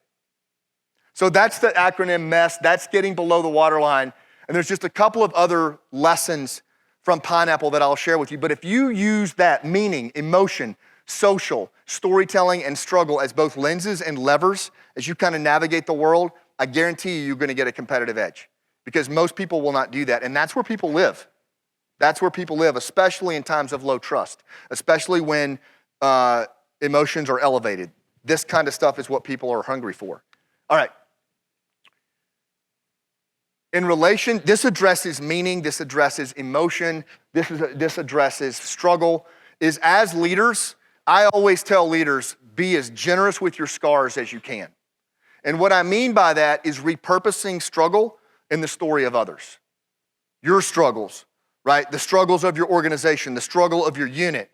So that's the acronym MESS. That's getting below the waterline. And there's just a couple of other lessons from Pineapple that I'll share with you. But if you use that meaning, emotion, social, storytelling, and struggle as both lenses and levers as you kind of navigate the world, I guarantee you're going to get a competitive edge. Because most people will not do that. And that's where people live. That's where people live, especially in times of low trust, especially when emotions are elevated. This kind of stuff is what people are hungry for. All right. In relation, this addresses meaning, this addresses emotion, this addresses struggle, is as leaders, I always tell leaders, be as generous with your scars as you can. And what I mean by that is repurposing struggle in the story of others. Your struggles, right? The struggles of your organization, the struggle of your unit.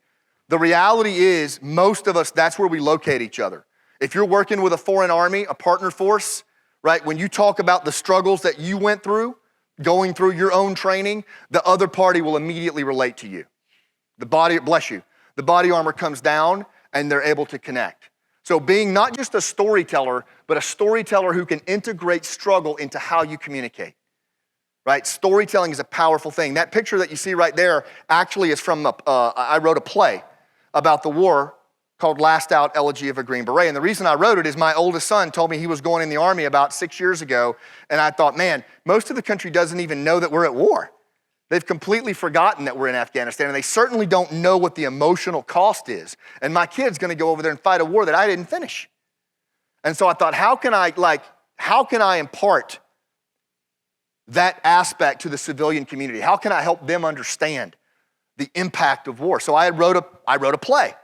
The reality is, most of us, that's where we locate each other. If you're working with a foreign army, a partner force, right? When you talk about the struggles that you went through, going through your own training, the other party will immediately relate to you. The body, bless you, the body armor comes down and they're able to connect. So being not just a storyteller, but a storyteller who can integrate struggle into how you communicate, right? Storytelling is a powerful thing. That picture that you see right there actually is from, I wrote a play about the war called Last Out, Elegy of a Green Beret. And the reason I wrote it is my oldest son told me he was going in the Army about 6 years ago. And I thought, man, most of the country doesn't even know that we're at war. They've completely forgotten that we're in Afghanistan, and they certainly don't know what the emotional cost is. And my kid's gonna go over there and fight a war that I didn't finish. And so I thought, how can I impart that aspect to the civilian community? How can I help them understand the impact of war. So I wrote a play.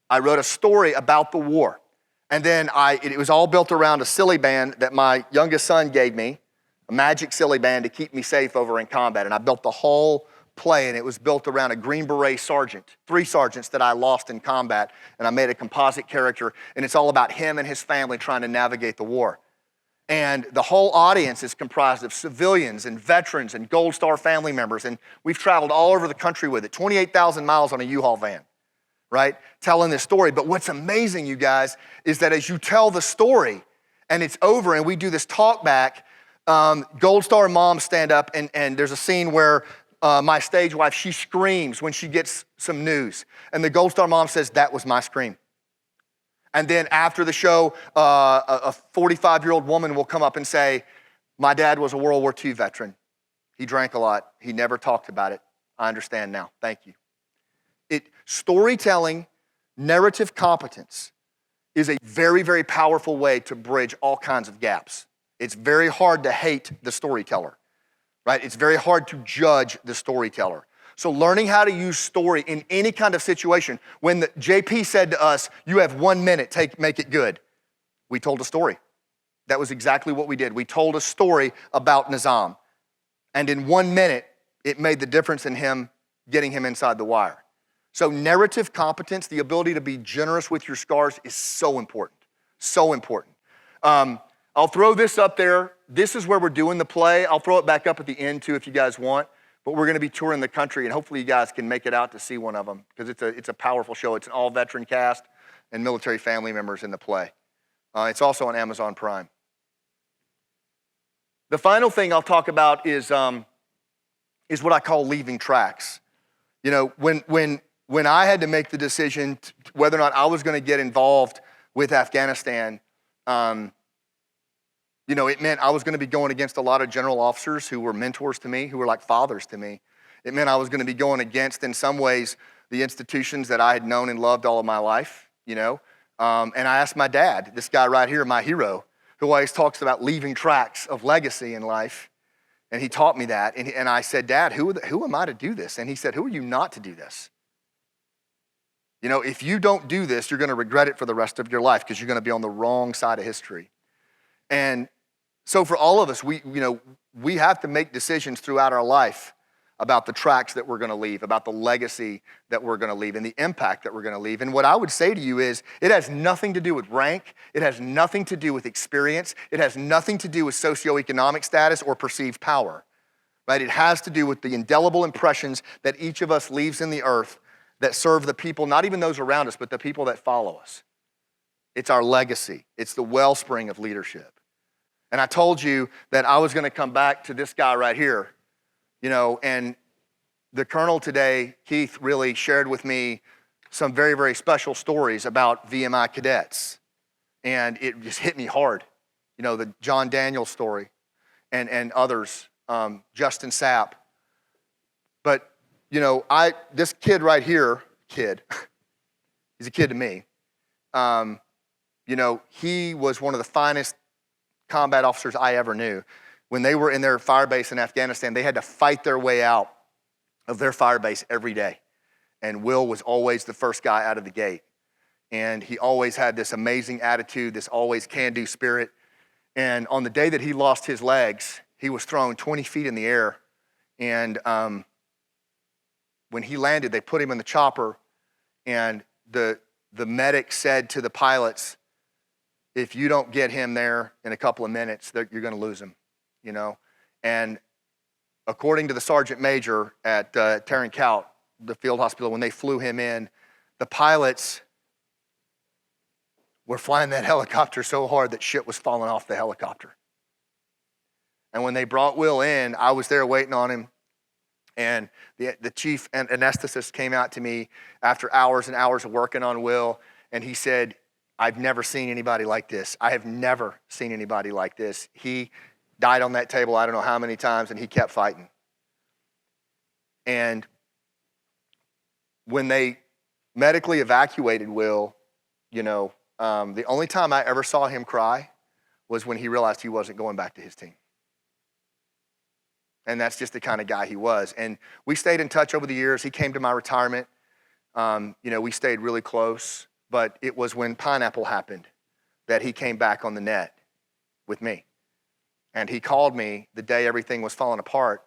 I wrote a story about the war. And then it was all built around a silly band that my youngest son gave me, a magic silly band to keep me safe over in combat. And I built the whole play, and it was built around a Green Beret sergeant, 3 sergeants that I lost in combat, and I made a composite character, and it's all about him and his family trying to navigate the war. And the whole audience is comprised of civilians and veterans and Gold Star family members, and we've traveled all over the country with it, 28,000 miles on a U-Haul van, right, telling this story. But what's amazing, you guys, is that as you tell the story and it's over and we do this talk back, Gold Star moms stand up, and there's a scene where my stage wife, she screams when she gets some news. And the Gold Star mom says, "That was my scream." And then after the show, a 45-year-old woman will come up and say, "My dad was a World War II veteran. He drank a lot. He never talked about it. I understand now. Thank you." Storytelling, narrative competence is a very, very powerful way to bridge all kinds of gaps. It's very hard to hate the storyteller, right? It's very hard to judge the storyteller. So learning how to use story in any kind of situation. When the JP said to us, "You have 1 minute, make it good," we told a story. That was exactly what we did. We told a story about Nizam. And in 1 minute, it made the difference in him getting him inside the wire. So narrative competence, the ability to be generous with your scars, is so important, so important. I'll throw this up there. This is where we're doing the play. I'll throw it back up at the end too if you guys want. But we're gonna be touring the country, and hopefully you guys can make it out to see one of them, because it's a powerful show. It's an all-veteran cast and military family members in the play. It's also on Amazon Prime. The final thing I'll talk about is what I call leaving tracks. You know, when I had to make the decision whether or not I was gonna get involved with Afghanistan, you know, it meant I was gonna be going against a lot of general officers who were mentors to me, who were like fathers to me. It meant I was gonna be going against, in some ways, the institutions that I had known and loved all of my life, you know? And I asked my dad, this guy right here, my hero, who always talks about leaving tracks of legacy in life, and he taught me that. And I said, "Dad, who am I to do this?" And he said, "Who are you not to do this? You know, if you don't do this, you're gonna regret it for the rest of your life, because you're gonna be on the wrong side of history." And so for all of us, we have to make decisions throughout our life about the tracks that we're gonna leave, about the legacy that we're gonna leave, and the impact that we're gonna leave. And what I would say to you is, it has nothing to do with rank, it has nothing to do with experience, it has nothing to do with socioeconomic status or perceived power, right? It has to do with the indelible impressions that each of us leaves in the earth that serve the people, not even those around us, but the people that follow us. It's our legacy. It's the wellspring of leadership. And I told you that I was gonna come back to this guy right here, you know, and the colonel today, Keith, really shared with me some very, very special stories about VMI cadets. And it just hit me hard. You know, the John Daniels story and others, Justin Sapp. But, you know, this kid right here, he's a kid to me. You know, he was one of the finest combat officers I ever knew. When they were in their fire base in Afghanistan, they had to fight their way out of their fire base every day. And Will was always the first guy out of the gate. And he always had this amazing attitude, this always can-do spirit. And on the day that he lost his legs, he was thrown 20 feet in the air. And when he landed, they put him in the chopper, and the medic said to the pilots, "If you don't get him there in a couple of minutes, you're gonna lose him," you know? And according to the sergeant major at Tarin Kowt, the field hospital, when they flew him in, the pilots were flying that helicopter so hard that shit was falling off the helicopter. And when they brought Will in, I was there waiting on him, and the chief anesthetist came out to me after hours and hours of working on Will, and he said, "I've never seen anybody like this. I have never seen anybody like this. He died on that table I don't know how many times, and he kept fighting." And when they medically evacuated Will, you know, the only time I ever saw him cry was when he realized he wasn't going back to his team. And that's just the kind of guy he was. And we stayed in touch over the years. He came to my retirement. We stayed really close. But it was when Pineapple happened that he came back on the net with me. And he called me the day everything was falling apart.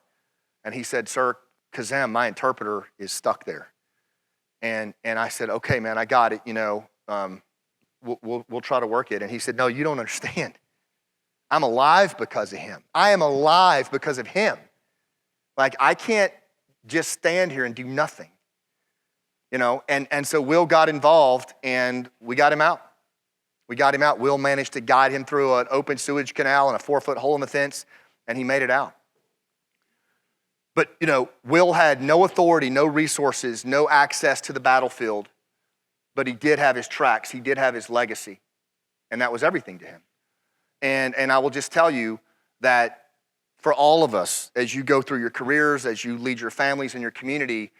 And he said, "Sir, Kazem, my interpreter, is stuck there." And I said, "Okay, man, I got it. We'll try to work it." And he said, "No, you don't understand. I'm alive because of him. I am alive because of him. Like, I can't just stand here and do nothing." And so Will got involved, and we got him out. Will managed to guide him through an open sewage canal and a 4-foot hole in the fence, and he made it out. But, Will had no authority, no resources, no access to the battlefield, but he did have his tracks. He did have his legacy, and that was everything to him. And I will just tell you that for all of us, as you go through your careers, as you lead your families and your community,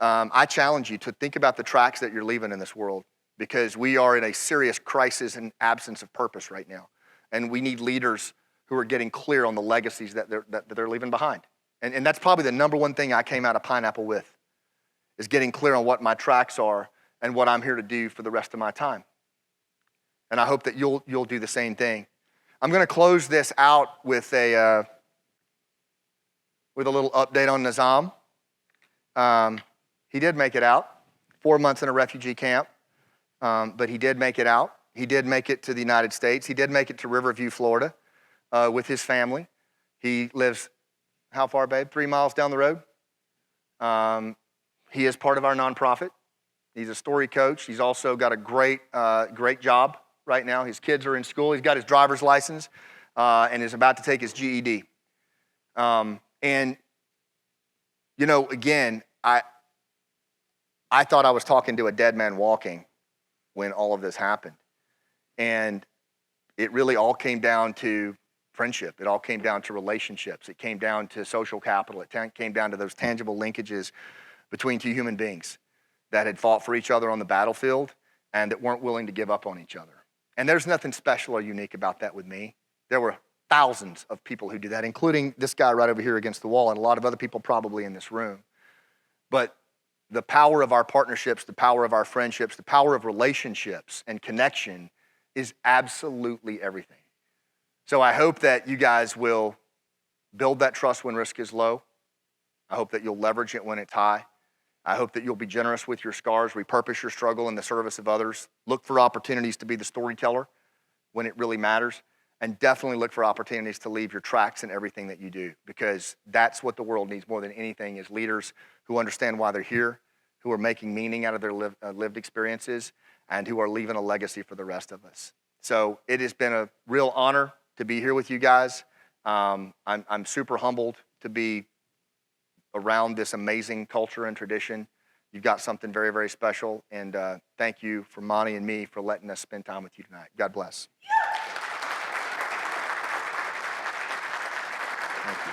I challenge you to think about the tracks that you're leaving in this world, because we are in a serious crisis and absence of purpose right now. And we need leaders who are getting clear on the legacies that they're leaving behind. And that's probably the number one thing I came out of Pineapple with, is getting clear on what my tracks are and what I'm here to do for the rest of my time. And I hope that you'll do the same thing. I'm going to close this out with a little update on Nizam. He did make it out, 4 months in a refugee camp, but he did make it out. He did make it to the United States. He did make it to Riverview, Florida, with his family. He lives, how far, babe? 3 miles down the road. He is part of our nonprofit. He's a story coach. He's also got a great job right now. His kids are in school. He's got his driver's license and is about to take his GED. Again, I thought I was talking to a dead man walking when all of this happened. And it really all came down to friendship. It all came down to relationships. It came down to social capital. It came down to those tangible linkages between two human beings that had fought for each other on the battlefield and that weren't willing to give up on each other. And there's nothing special or unique about that with me. There were thousands of people who do that, including this guy right over here against the wall and a lot of other people probably in this room. But the power of our partnerships, the power of our friendships, the power of relationships and connection is absolutely everything. So I hope that you guys will build that trust when risk is low. I hope that you'll leverage it when it's high. I hope that you'll be generous with your scars, repurpose your struggle in the service of others, look for opportunities to be the storyteller when it really matters, and definitely look for opportunities to leave your tracks in everything that you do, because that's what the world needs more than anything, is leaders who understand why they're here, who are making meaning out of their lived experiences, and who are leaving a legacy for the rest of us. So it has been a real honor to be here with you guys. I'm super humbled to be around this amazing culture and tradition. You've got something very, very special, and thank you for Monty and me for letting us spend time with you tonight. God bless. Thank you.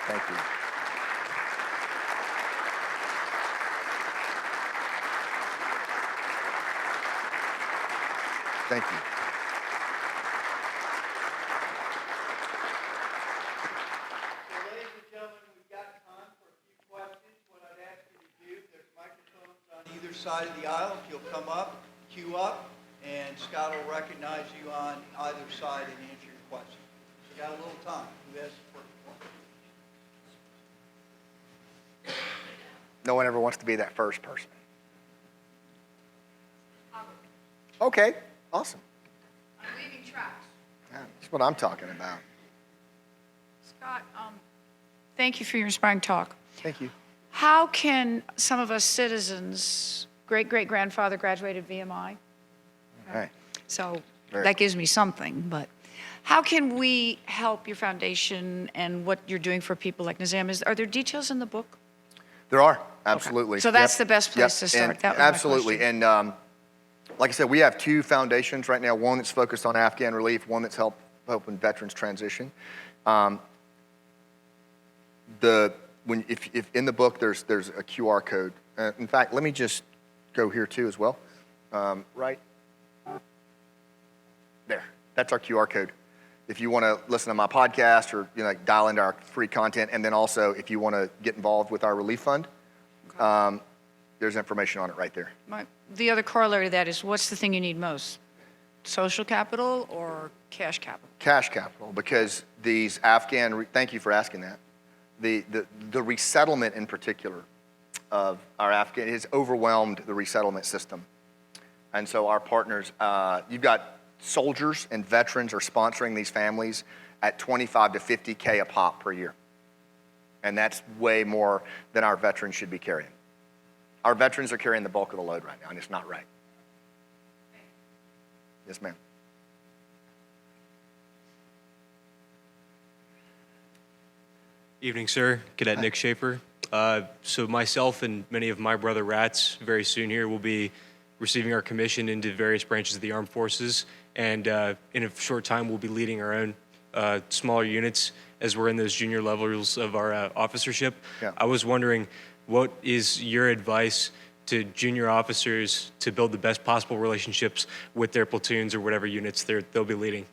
Thank you. Thank you. Ladies and gentlemen, we've got time for a few questions. What I'd ask you to do, there's microphones on either side of the aisle. If you'll come up, queue up, and Scott will recognize you on either side and answer your question. So we got a little time. Who has the first one? No one ever wants to be that first person. Okay, awesome. I'm leaving tracks. Yeah, that's what I'm talking about. Scott, thank you for your inspiring talk. Thank you. How can some of us citizens, great-great-grandfather graduated VMI, All right. so Very that gives me something, but how can we help your foundation and what you're doing for people like Nizam? Are there details in the book? There are, absolutely. Okay. So that's the best place to start. And That was my absolutely. question. And like I said, we have two foundations right now, one that's focused on Afghan relief, one that's helping veterans transition. If in the book there's a QR code. In fact, let me just go here too as well. Right there, that's our QR code. if you want to listen to my podcast or like dial into our free content, and then also if you want to get involved with our relief fund, there's information on it right there. The other corollary to that is, what's the thing you need most? Social capital or cash capital? Cash capital, because these thank you for asking that. The resettlement in particular of our Afghan has overwhelmed the resettlement system. And so our partners, you've got soldiers and veterans are sponsoring these families at 25 to 50K a pop per year. And that's way more than our veterans should be carrying. Our veterans are carrying the bulk of the load right now, and it's not right. Yes, ma'am. Evening, sir. Cadet Nick Schaefer. So myself and many of my brother rats very soon here will be receiving our commission into various branches of the armed forces, and in a short time we'll be leading our own smaller units as we're in those junior levels of our officership. Yeah. I was wondering, what is your advice to junior officers to build the best possible relationships with their platoons or whatever units they'll be leading?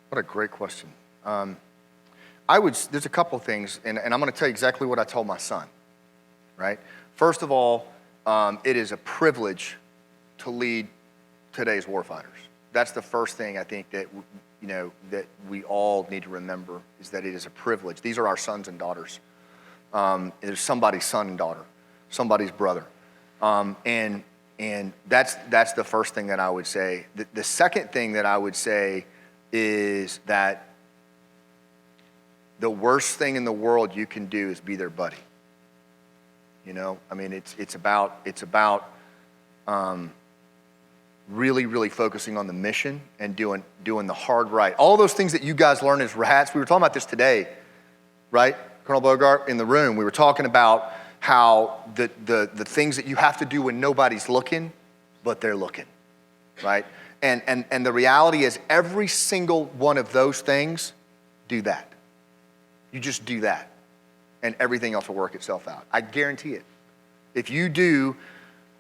What a great question. There's a couple of things, and I'm going to tell you exactly what I told my son, right? First of all, it is a privilege to lead today's warfighters. That's the first thing I think that, that we all need to remember, is that it is a privilege. These are our sons and daughters. It is somebody's son and daughter, somebody's brother. And that's the first thing that I would say. The second thing that I would say is that the worst thing in the world you can do is be their buddy. It's about really focusing on the mission and doing the hard right. All those things that you guys learn as rats, we were talking about this today, right? Colonel Bogart in the room, we were talking about how the things that you have to do when nobody's looking, but they're looking, right? And the reality is, every single one of those things, do that. You just do that, and everything else will work itself out. I guarantee it. If you do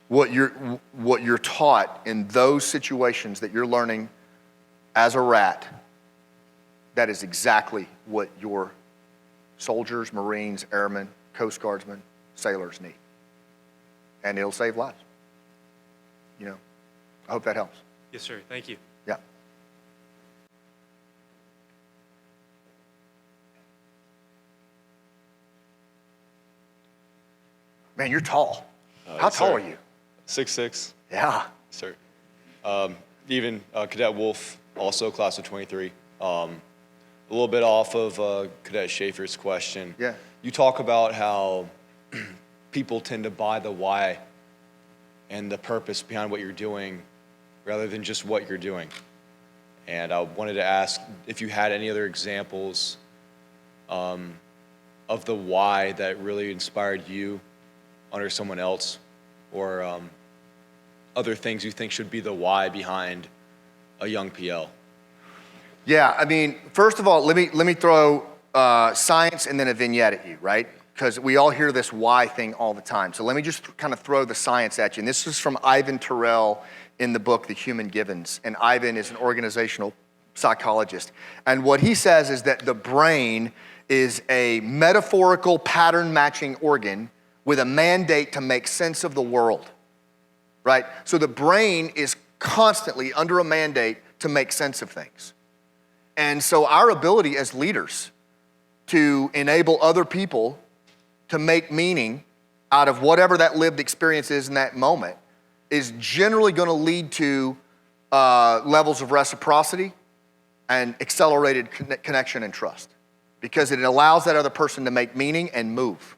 what you're taught in those situations that you're learning as a rat, that is exactly what your soldiers, Marines, airmen, Coast Guardsmen, sailors need. And it'll save lives. I hope that helps. Yes, sir. Thank you. Yeah. Man, you're tall. How Yes, tall sir. are you? 6'6", Yeah. sir. Even Cadet Wolf, also class of 23. A little bit off of Cadet Schaefer's question. Yeah. You talk about how people tend to buy the why and the purpose behind what you're doing rather than just what you're doing. And I wanted to ask if you had any other examples of the why that really inspired you under someone else, or other things you think should be the why behind a young PL. Yeah, first of all, let me throw science and then a vignette at you, right? Because we all hear this why thing all the time. So let me just kind of throw the science at you. And this is from Ivan Terrell in the book, The Human Givens. And Ivan is an organizational psychologist. And what he says is that the brain is a metaphorical pattern matching organ with a mandate to make sense of the world, right? So the brain is constantly under a mandate to make sense of things. And so our ability as leaders to enable other people to make meaning out of whatever that lived experience is in that moment is generally going to lead to levels of reciprocity and accelerated connection and trust, because it allows that other person to make meaning and move.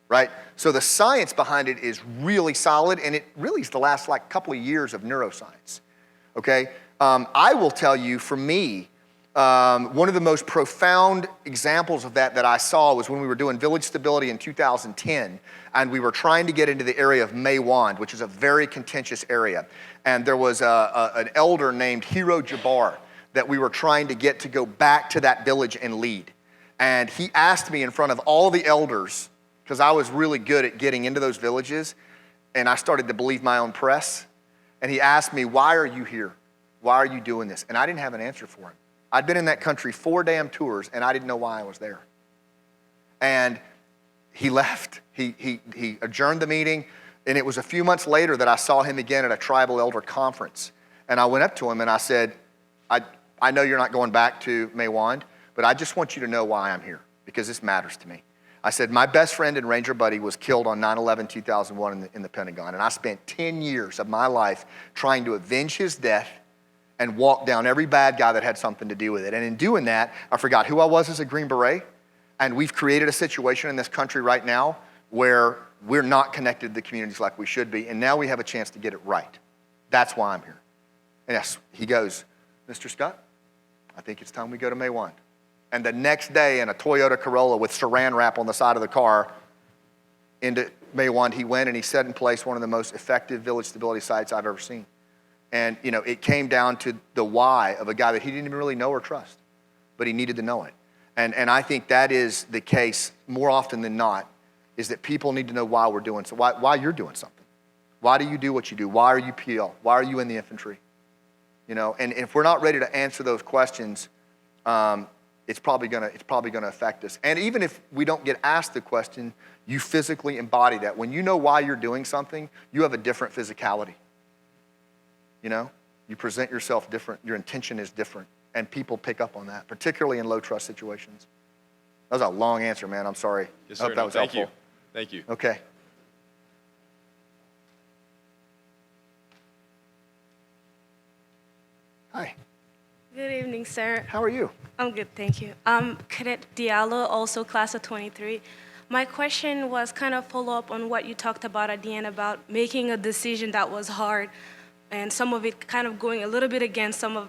Right? So the science behind it is really solid, and it really is the last couple of years of neuroscience, okay? I will tell you, for me, one of the most profound examples of that I saw was when we were doing village stability in 2010, and we were trying to get into the area of Maywand, which is a very contentious area. And there was an elder named Hero Jabbar that we were trying to get to go back to that village and lead. And he asked me in front of all the elders, because I was really good at getting into those villages, and I started to believe my own press. And he asked me, "Why are you here?" Why are you doing this? And I didn't have an answer for him. I'd been in that country 4 damn tours, and I didn't know why I was there. And he left. He adjourned the meeting, and it was a few months later that I saw him again at a tribal elder conference. And I went up to him and I said, I know you're not going back to Maywand, but I just want you to know why I'm here, because this matters to me. I said, my best friend and Ranger buddy was killed on 9/11/2001 in the Pentagon, and I spent 10 years of my life trying to avenge his death and walk down every bad guy that had something to do with it. And in doing that, I forgot who I was as a Green Beret, and we've created a situation in this country right now where we're not connected to the communities like we should be, and now we have a chance to get it right. That's why I'm here. And yes, he goes, Mr. Scott, I think it's time we go to Maywand. And the next day, in a Toyota Corolla with saran wrap on the side of the car, into Maywand he went, and he set in place one of the most effective village stability sites I've ever seen. And it came down to the why of a guy that he didn't even really know or trust, but he needed to know it. And I think that is the case more often than not, is that people need to know why we're doing so, why you're doing something. Why do you do what you do? Why are you PL? Why are you in the infantry? And if we're not ready to answer those questions, it's probably gonna affect us. And even if we don't get asked the question, you physically embody that. When you know why you're doing something, you have a different physicality. You present yourself different, your intention is different, and people pick up on that, particularly in low trust situations. That was a long answer, man, I'm sorry. Yes, I hope sir. that No, was thank helpful. you. Thank you. Okay. Hi, Good evening, sir. how are you? I'm good, thank you. Cadet Diallo, also class of 23. My question was kind of follow up on what you talked about at the end about making a decision that was hard, and some of it kind of going a little bit against some of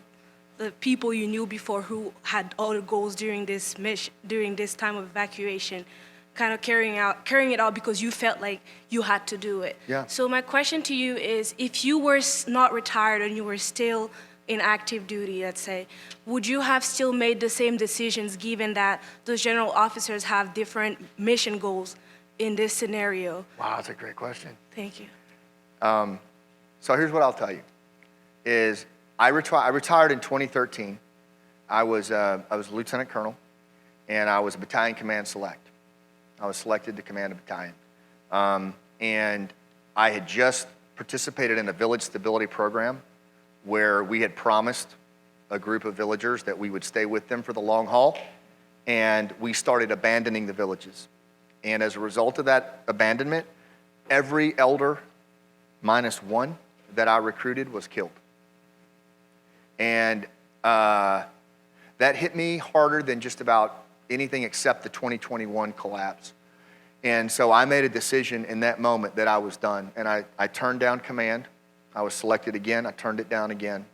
the people you knew before who had other goals during this mission, during this time of evacuation, kind of carrying it out because you felt like you had to do it. Yeah. So my question to you is, if you were not retired and you were still in active duty, let's say, would you have still made the same decisions given that those general officers have different mission goals in this scenario? Wow, that's a great question. Thank you. So here's what I'll tell you, is I retired in 2013. I was a lieutenant colonel, and I was a battalion command select. I was selected to command a battalion. And I had just participated in a village stability program where we had promised a group of villagers that we would stay with them for the long haul, and we started abandoning the villages. And as a result of that abandonment, every elder minus one that I recruited was killed. And that hit me harder than just about anything except the 2021 collapse. And so I made a decision in that moment that I was done, and I turned down command. I was selected again, I turned it down again,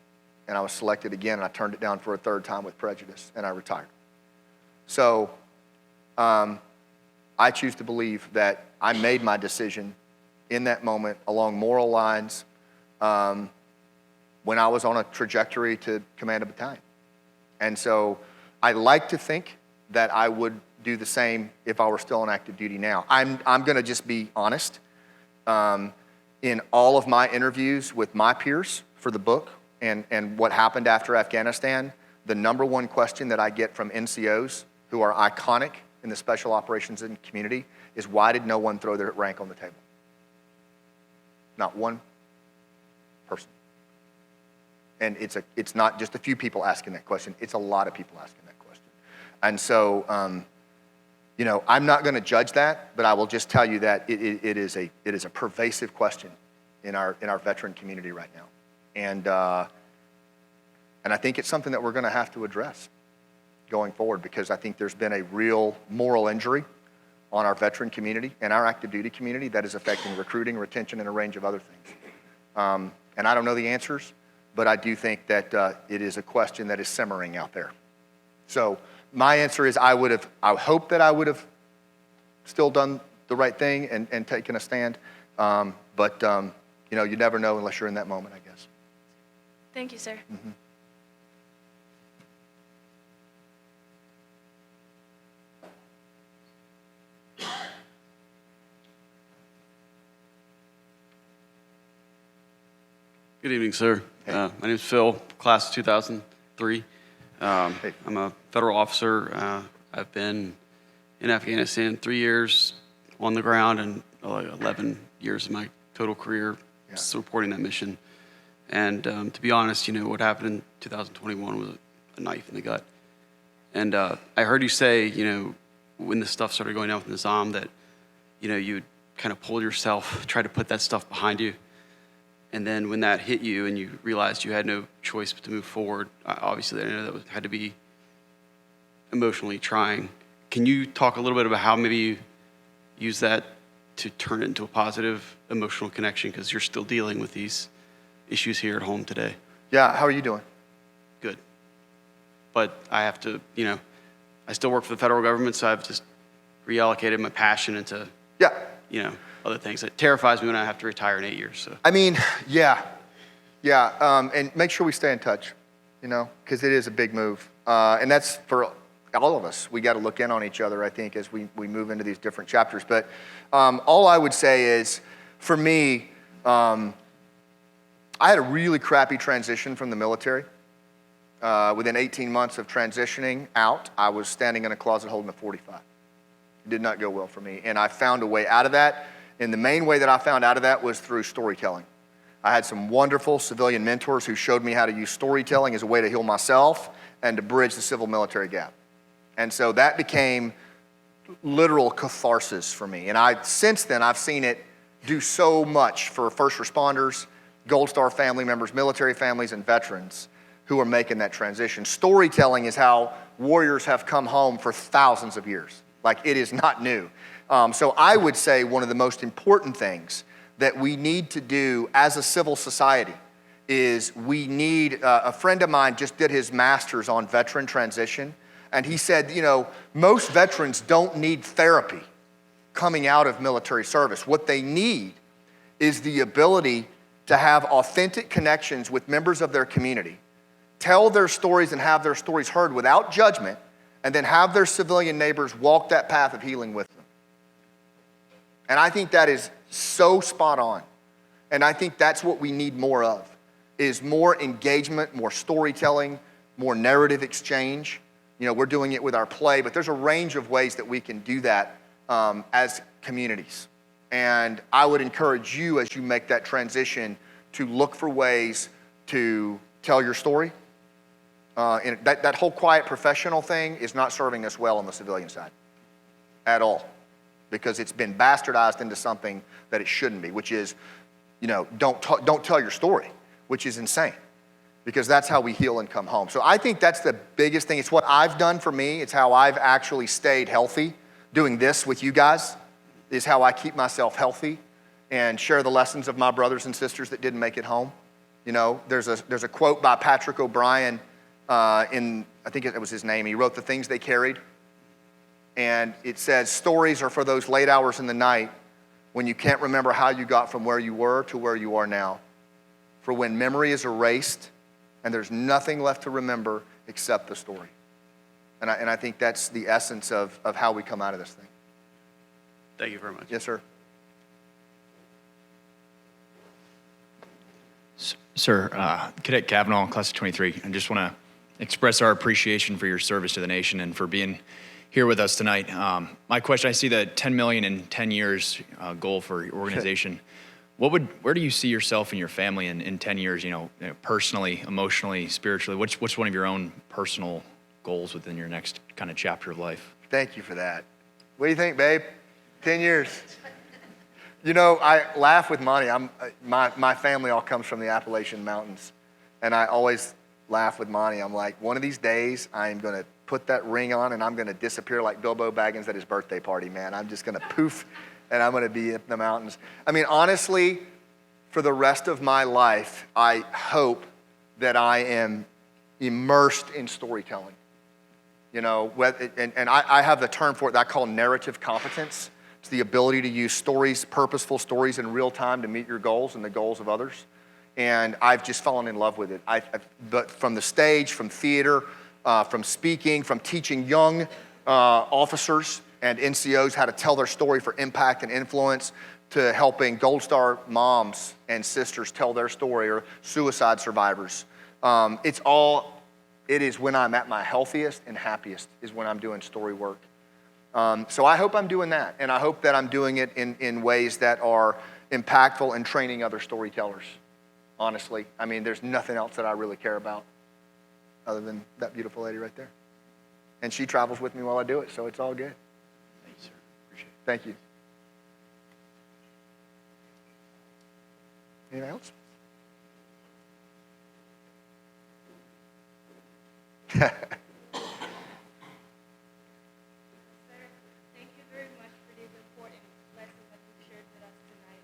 and I was selected again, and I turned it down for a third time with prejudice, and I retired. So I choose to believe that I made my decision in that moment along moral lines when I was on a trajectory to command a battalion. And so I like to think that I would do the same if I were still on active duty now. I'm gonna just be honest. In all of my interviews with my peers for the book and what happened after Afghanistan, the number one question that I get from NCOs who are iconic in the special operations and community is, why did no one throw their rank on the table? Not one person. And it's not just a few people asking that question, it's a lot of people asking that question. And so, I'm not gonna judge that, but I will just tell you that it is a pervasive question in our veteran community right now. And I think it's something that we're gonna have to address going forward, because I think there's been a real moral injury on our veteran community and our active duty community that is affecting recruiting, retention, and a range of other things. And I don't know the answers, but I do think that it is a question that is simmering out there. So my answer is I hope that I would have still done the right thing and taken a stand. But you never know unless you're in that moment, I guess. Thank you, sir. Mm-hmm. Good evening, sir. My name is Phil, class of 2003. Hey. I'm a federal officer. I've been in Afghanistan 3 years on the ground and 11 years of my total career supporting that mission. And to be honest, what happened in 2021 was a knife in the gut. And I heard you say, when this stuff started going down with Nizam, that, you kind of pulled yourself, tried to put that stuff behind you. And then when that hit you and you realized you had no choice but to move forward, obviously I know that had to be emotionally trying. Can you talk a little bit about how maybe you use that to turn it into a positive emotional connection, because you're still dealing with these issues here at home today? Yeah, how are you doing? Good. But I have to, I still work for the federal government, so I've just reallocated my passion into, Yeah. Other things. It terrifies me when I have to retire in 8 years. So. I mean, yeah. And make sure we stay in touch, because it is a big move. And that's for all of us. We got to look in on each other, I think, as we move into these different chapters. But all I would say is, for me, I had a really crappy transition from the military. Within 18 months of transitioning out, I was standing in a closet holding a 45. It did not go well for me. And I found a way out of that. And the main way that I found out of that was through storytelling. I had some wonderful civilian mentors who showed me how to use storytelling as a way to heal myself and to bridge the civil-military gap. And so that became literal catharsis for me. And since then, I've seen it do so much for first responders, Gold Star family members, military families, and veterans who are making that transition. Storytelling is how warriors have come home for thousands of years. Like, it is not new. So I would say one of the most important things that we need to do as a civil society is we need, a friend of mine just did his master's on veteran transition, and he said, most veterans don't need therapy coming out of military service. What they need is the ability to have authentic connections with members of their community, tell their stories and have their stories heard without judgment, and then have their civilian neighbors walk that path of healing with them. And I think that is so spot on. And I think that's what we need more of, is more engagement, more storytelling, more narrative exchange. We're doing it with our play, but there's a range of ways that we can do that as communities. And I would encourage you, as you make that transition, to look for ways to tell your story. And that whole quiet professional thing is not serving us well on the civilian side at all, because it's been bastardized into something that it shouldn't be, which is, don't tell your story, which is insane, because that's how we heal and come home. So I think that's the biggest thing. It's what I've done for me. It's how I've actually stayed healthy. Doing this with you guys is how I keep myself healthy and share the lessons of my brothers and sisters that didn't make it home. There's a quote by Patrick O'Brien I think it was his name. He wrote The Things They Carried. And it says, stories are for those late hours in the night when you can't remember how you got from where you were to where you are now. For when memory is erased and there's nothing left to remember except the story. And I think that's the essence of how we come out of this thing. Thank you very much. Yes, sir. Sir, Cadet Kavanaugh, class of 23, I just want to express our appreciation for your service to the nation and for being here with us tonight. My question, I see the 10 million in 10 years goal for your organization. Where do you see yourself and your family in 10 years, personally, emotionally, spiritually? What's one of your own personal goals within your next kind of chapter of life? Thank you for that. What do you think, babe? 10 years. I laugh with Monty. My family all comes from the Appalachian Mountains. And I always laugh with Monty. I'm like, one of these days, I'm going to put that ring on and I'm going to disappear like Bilbo Baggins at his birthday party, man. I'm just going to poof and I'm going to be in the mountains. I mean, honestly, for the rest of my life, I hope that I am immersed in storytelling. And I have the term for it that I call narrative competence. It's the ability to use stories, purposeful stories in real time to meet your goals and the goals of others. And I've just fallen in love with it. But from the stage, from theater, from speaking, from teaching young officers and NCOs how to tell their story for impact and influence, to helping Gold Star moms and sisters tell their story, or suicide survivors. It is when I'm at my healthiest and happiest is when I'm doing story work. So I hope I'm doing that, and I hope that I'm doing it in ways that are impactful and training other storytellers, honestly. I mean, there's nothing else that I really care about other than that beautiful lady right there. And she travels with me while I do it, so it's all good. Thank you, sir. Appreciate it. Thank you. Anything else? Thank you very much for these important lessons that you shared with us tonight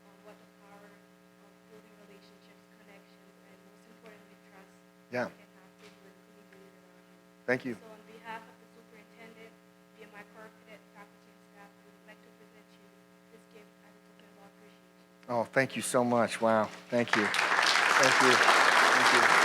on what the power of building relationships, connections, and most importantly, trust Yeah. can have to you and who you lead around you. Thank you. So on behalf of the superintendent, via my core cadet faculty and staff, we would like to present you this gift as a token of our appreciation. Oh, thank you so much. Wow. Thank you. Thank you. Thank you.